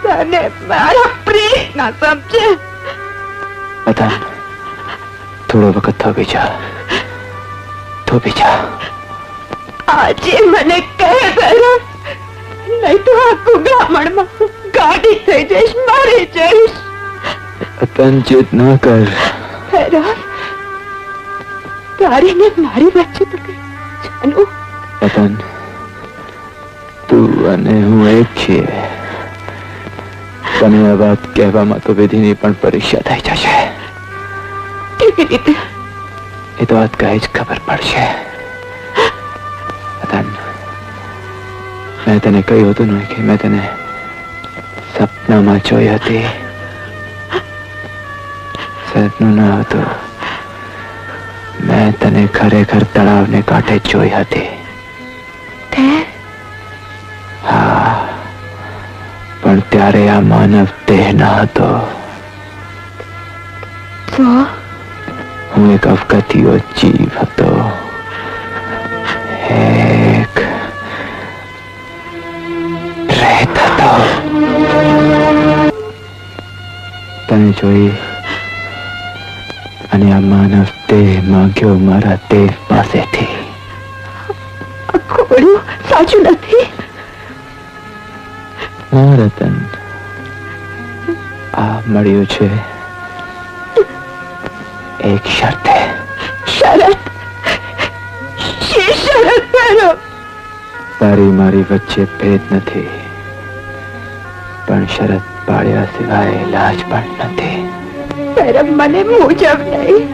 તને મારા પ્રેમ ના સમજે. રતન, થોડો વખત થવી જા. તો બીજા. આજે મને કહે ભૈરવ, નહીં તો આખું ગામડમાં ગાડી થઈ જઈશ, મારી જઈશ. તન ચેત ન કર. ભૈરવ, તારી ને મારી વચ્ચે તો કઈ જાનું. વતન, તું અને હું એક છીએ. તને આ વાત કહેવામાં તો વિધિની પણ પરીક્ષા થઈ જશે. કેવી રીતે? એ તો વાત કહે જ ખબર પડશે. વતન, મેં તને કહ્યું હતું ને કે મેં તને સપનામાં જોઈ હતી. સપનું ન હતું, મેં તને ખરેખર તળાવને કાંઠે જોઈ હતી. હા, પણ ત્યારે આ માનવ દેહ ન હતો. હું એક અવગતિયો જીવ હતો. એક પ્રેત હતો. તને જોઈ અને આ માનવ દેહ માંગ્યો મારા દેવ પાસેથી. ખોડું સાચું નથી. રતન, આ મળ્યું છે એક શરતે. શરત? શી શરત ભૈરવ? તારી મારી વચ્ચે ભેદ નથી, પણ શરત પાડ્યા સિવાય ઇલાજ પણ નથી. ભૈરવ, મને મૂજબ નહીં.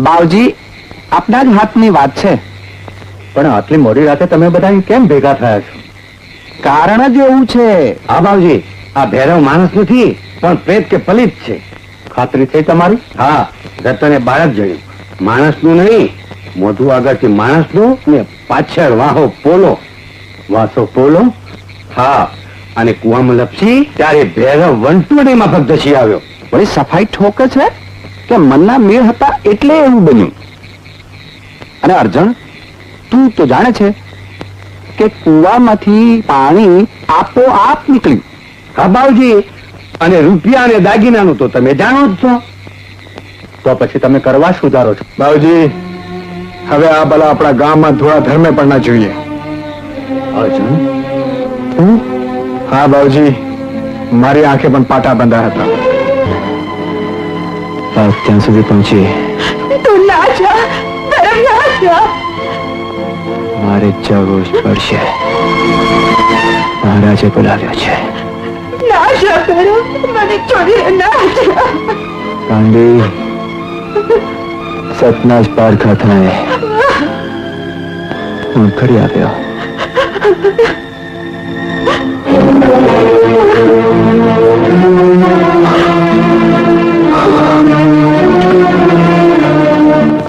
બાવજી, આપના જ હાથની વાત છે. પણ આટલી મોડી રાતે તમે બધા કેમ ભેગા થયા છો? કારણ જ એવું છે. હા બાવજી, આ ભૈરવ માણસ નથી, પણ પ્રેત કે પલિત છે. ખાતરી થઈ તમારી? હા, રતને બાળક જોયું. માણસનું નહીં, મોઢું આગળથી માણસનું ને પાછળ વાહો પોલો. વાસો પોલો? હા, અને કુવામાં લપસી ત્યારે ભૈરવ વંટોળી માફક ધસી આવ્યો. વળી સફાઈ ઠોકે છે કે મનના મેળ હતા એટલે એવું બન્યું. અને અર્જણ, તું તો જાણે છે કે કુવામાંથી પાણી આપોઆપ નીકળ્યું. હા બાવજી, અને રૂપિયા અને દાગીનાનું તો તમે જાણો જ છો. તો પછી તમે કરવા સુધારો છો? બાવજી, હવે આ ભલા આપણા ગામમાં થોડા ધર્મે પણ ના જોઈએ. અર્જુન, હા બાવજી, મારી આંખે પણ પાટા બંધા હતા. વાત ત્યાં સુધી પહોંચી. તું ના જા ભૈરવ, ના જા. મારે જવું જ પડશે. મહારાજે બોલાવ્યો છે. ના જા ભૈરવ, મને છોડીને ના જા. કાંડી, સતના જ પારખા થાય. હું ફરી આવ્યો.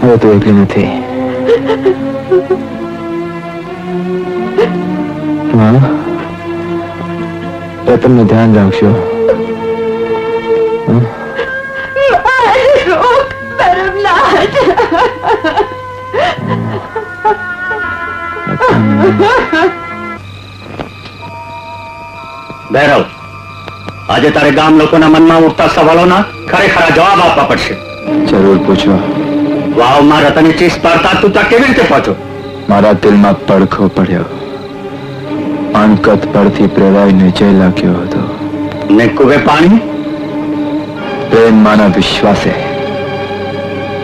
હવે તો એકલી નથી. હા, રતનનું ધ્યાન રાખજો. રોક ભૈરવ, ના જા. ભૈરવ, આજે તારે ગામ લોકોના મનમાં ઉઠતા સવાલોના ખરેખર જવાબ આપવા પડશે. જરૂર પૂછો. વાવમાં રતનની ચીસ પાડતા તું ત્યાં કેવી રીતે પહોંચો? મારા દિલમાં પડખો પડ્યો. અણકત પરથી પ્રેરાઈને જય લાગ્યો હતો. ને કુવે પાણી? પ્રેમમાંના વિશ્વાસે,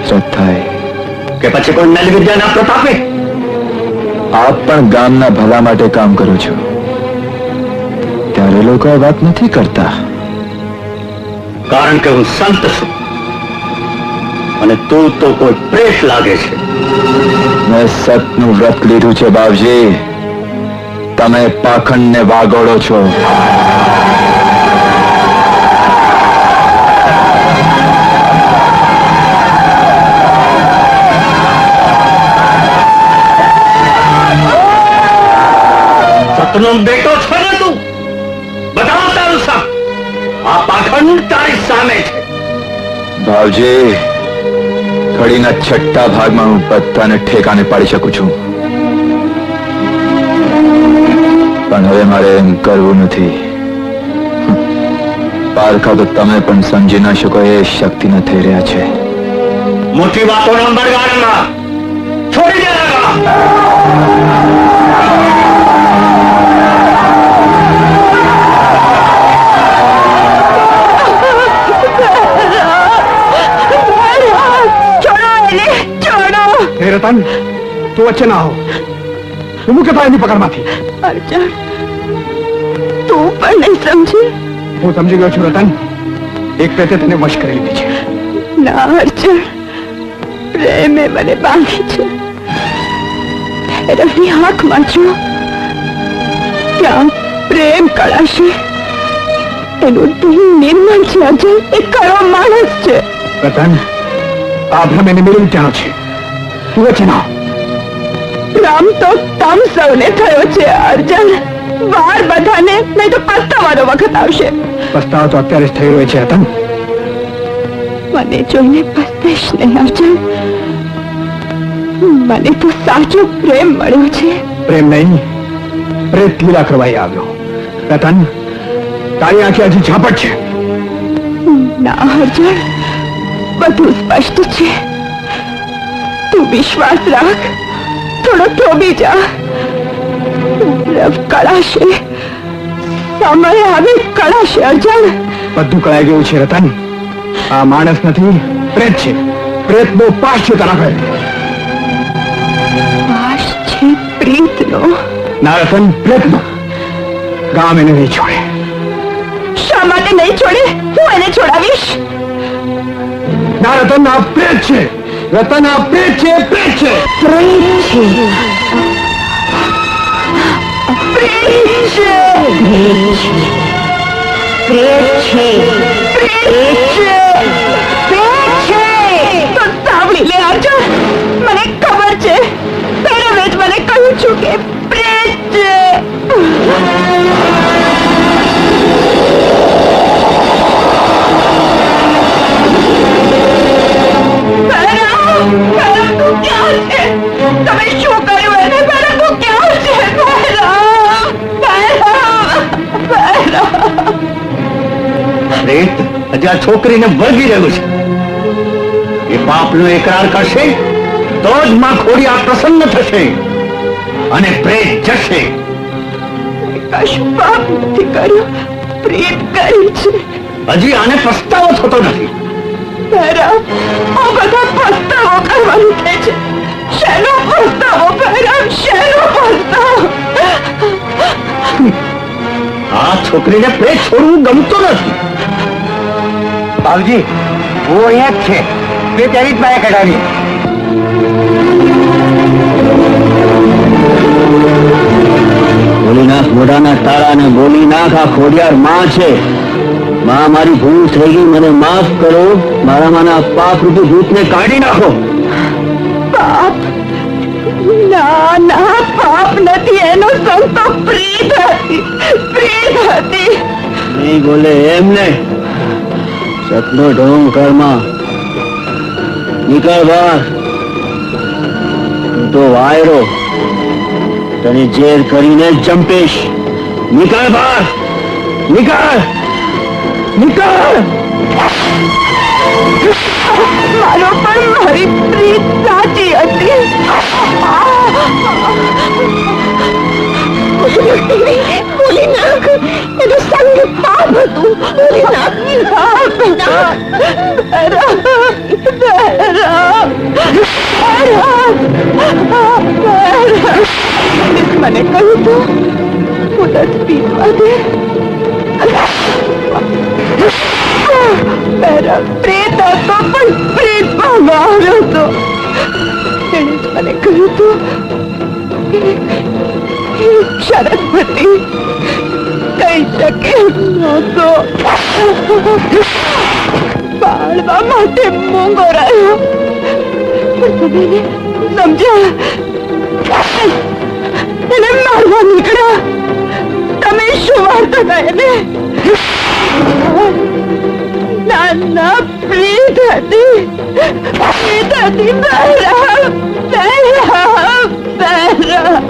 શ્રદ્ધાએ, કે પછી કોઈ નલ વિદ્યાના પ્રતાપે? આપ પણ ગામના ભલા માટે કામ કરો છો, ત્યારે લોકો આ વાત નથી કરતા. કારણ કે હું સંત છું અને તું તો કોઈ પ્રેત લાગે છે. મેં સતનું વ્રત લીધું છે બાવજી. તમે પાખંડને વાગોળો છો. સતનો બેટો છો ને તું? બતાવ તારું સત. આ પાખંડ તારી સામે છે. બાવજી, ઘડીના છઠ્ઠા ભાગમાં હું બધાને ઠેકાને પાડી શકું છું, પણ હવે મારે એમ કરવું નથી. પારકા તો તમે પણ સમજી ન શકો એ શક્તિના થઈ રહ્યા છે. મોટી વાતોનો બરગાડમાં છોડી દેગા. हे रतन, तू वच्चे ना हो. તું મૂકે એની પકડમાંથી. અર્જુન, તું પણ નહીં સમજી. હું સમજી ગયો છું રતન. એક પ્રેતે તને વશ કરી લીધી છે. ના અર્જુન, પ્રેમે મને બાંધી છે. ભૈરવની આંખમાં જો, ત્યાં પ્રેમ કળાશે. એનું દિલ નિર્મળ છે અર્જુન, એ કયો માણસ છે. રતન, આ ભ્રમ એને મેળવી ત્યાંનો છે. તું વચ્ચે ના. રામ તો તમ સૌને થયો છે અર્જુન. વાર બધાને, નહીં તો પસ્તાવાનો વખત આવશે. પસ્તાવો તો અત્યારે જ થઈ રહ્યો છે રતન. મને જોઈને પસ્તાઈશ નહીં અર્જુન. મને તો સાચો પ્રેમ મળ્યો છે. પ્રેમ નહીં, પ્રેત લીલા કરવાઈ આવ્યો. રતન, તારી આંખે હજી ઝાપટ છે. ના અર્જુન, બધું સ્પષ્ટ છે. તું વિશ્વાસ રાખ, થોડો થોભી જા. રવ કળાશે, સમય આવે કળાશે અર્જુન. બધું કળાઈ ગયું છે રતન. આ માણસ નથી, પ્રેત છે. પ્રેત બહુ પાસ છે તારા ઘરે. પાસ છે પ્રીતનો? ના રતન, પ્રેતનો. ગામ એને નહીં છોડે. શા માટે નહીં છોડે? હું એને છોડાવીશ. ના રતન, આ પ્રેત છે. રતન, આ પ્રેત છે. પ્રેત છે. પ્રેત છે. પ્રેત છે. પ્રેત છે. પ્રેત છે. પ્રેત છે. તો સાંભળી લે અર્જુન, મને ખબર છે. ભૈરવે જ મને કહ્યું છું કે પ્રેત છે. તમે શું કર્યું એને? ભૈરવ તું ક્યાં છે? પ્રેત હજી આ છોકરીને વળગી રહ્યું છે. એ પાપનો એકરાર કરશે તો જ માં ખોડિયાર પ્રસન્ન થશે અને પ્રેત જશે. કશું પાપ નથી કર્યું, પ્રેત કરી છે. હજી આને પસ્તાવો થતો નથી. ભૈરવ, આ બધા પસ્તાવો કરવાનું થાય છે. શેનો પસ્તાવો ભૈરવ? શેનો પસ્તાવો? આ છોકરીને પ્રેત છોડવું ગમતું નથી. બાબુજી, वो અહીંયા જ છે. તે તેની જ પાસે કઢાવી. બોલી નાખ મોઢાના તાળા ને બોલી નાખ આ ખોડિયાર માં છે. માં, મારી ભૂલ થઈ ગઈ, મને માફ કરો. મારામાંના પાપ રૂપી ભૂતને કાઢી નાખો. પાપ? ના ના, પાપ નથી. એનો સંગ તો પ્રીત હતી. પ્રીત હતી. નહીં બોલે એમ ને. સતનો ઢોંગ ઘરમાં નીકળ બહાર. તું તો વાયરો, તને ઝેર કરીને જ જંપીશ. નીકળ બહાર. નીકળ. નીકળ. મારો પણ મારી પ્રીત સાચી હતી. બોલી નાખ, એનું સંગ પાપ હતું. બોલી નાખ. મને કહ્યું તું હું નથી પીવા દે. પ્રેત હતો પણ પ્રેત ભગવાન હતો. એણે જ મને કહ્યું તું શરત હતી, કહી શકે નહોતો. પાળવા માટે મૂંગો રહ્યો. પણ તમે સમજ્યા? એને મારવા નીકળ્યા. તમે શું વાર્તા હતા એને? ના ના, પ્રીત હતી. પ્રીત હતી. બહેરા, બહેરા, બહેરા.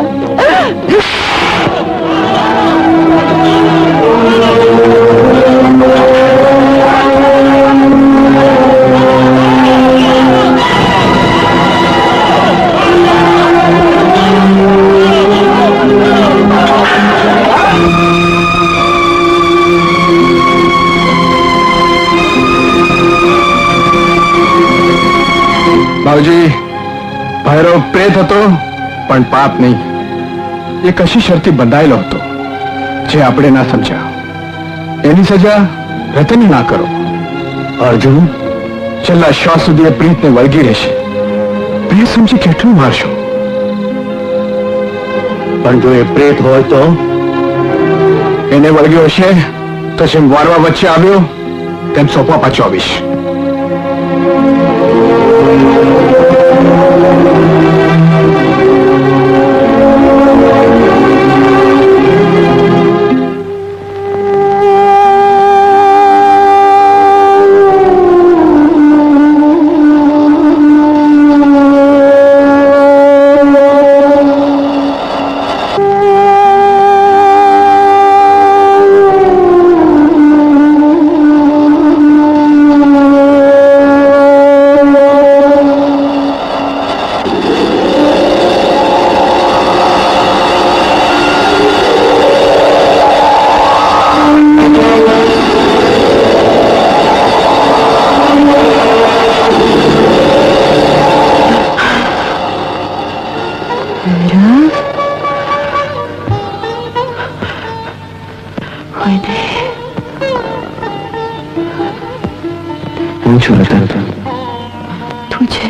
ભાવજી, ભૈરવ પ્રેત હતો પણ પાપ નહીં. એ કશી શરતી બંધાયેલો હતો જે આપણે ના સમજ્યા. એની સજા રતન ના કરો. અર્જુન છેલ્લા શ્વાસ સુધી એ પ્રીતને વળગી રહેશે. પ્રેત સમજી કેટલું મારશો? પણ જો એ પ્રેત હોય તો એને વળગ્યો હશે તો જેમ વારવા વચ્ચે આવ્યો તેમ સોંપવા પાછો આવીશ. હું છું રતન. તું છે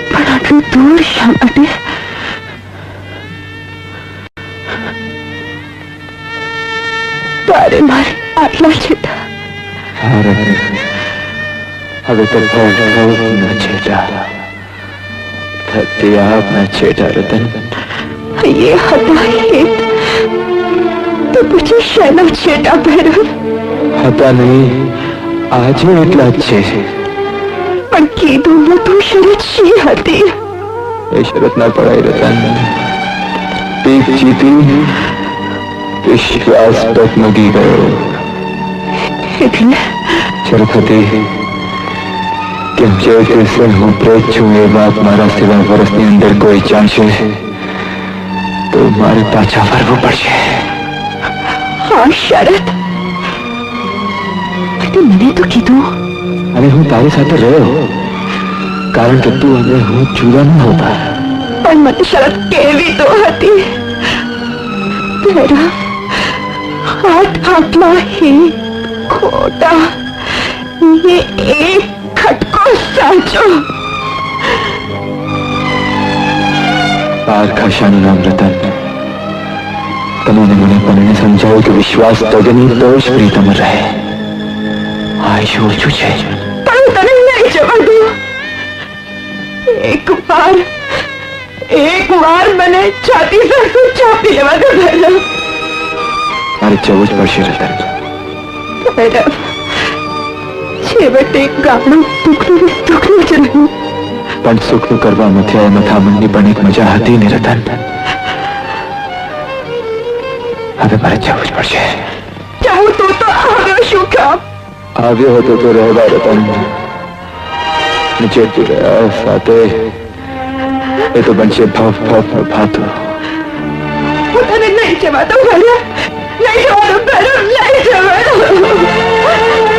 પણ આટલું દૂર શા માટે? તારે મારે આટલા છેટા. હવે તો ના છેટા, ધરતી આપના છેટા રતન. એ હતા હેત તો પછી શેના છેટા ભૈરવ? હતા નહીં, આજે એટલા જ છે. પણ કીધું તું શરત શી હતી? એ શરત ના પડાય રતન. પીક જીતી વિશ્વાસ ટકમગી ગયો. એટલે શરત હતી કે જે કૃષ્ણ હું પ્રેત છું એ વાત મારા સિવાય વર્ષની અંદર કોઈ જાણશે તો મારે પાછા ફરવું પડશે. હા શરત. મને તો કીધું. અને હું તારી સાથે રહ્યો કારણ કે તું અને હું જુદા ન હોતા. પણ મને શરત કેવી તો હતી ભૈરવ. આટલા હે ખોટા ને એક ખટકો સાચો. પારખાશાનું નામ રતન. તમને મને પણ સમજાવ્યું કે વિશ્વાસ તજની તો જ પ્રીતમ રહે. આ શું ઓછું છે? પણ તને નહીં જવા દઉં. એક વાર મને છાતી સાથે ચાપી લેવા દે ભૈરવ. મારે જવું જ પડશે રતન. ભૈરવ છેવટે ગામનું દુઃખનું જ રહ્યું. પણ સુખનું કરવામાંથી આ મથામણની પણ એક મજા હતી ને રતન. હવે મારે જવું જ પડશે. જાઉં તો આવ્યો શું કામ? આવ્યો હતો તો રહેવા રતન. નીચે રહ્યા સાથે એ તો બનશે ભાતું. હું તને નહીં જવા દઉં ભૈરવ. નહીં જવા દઉં ભૈરવ. નહીં જવા દઉં.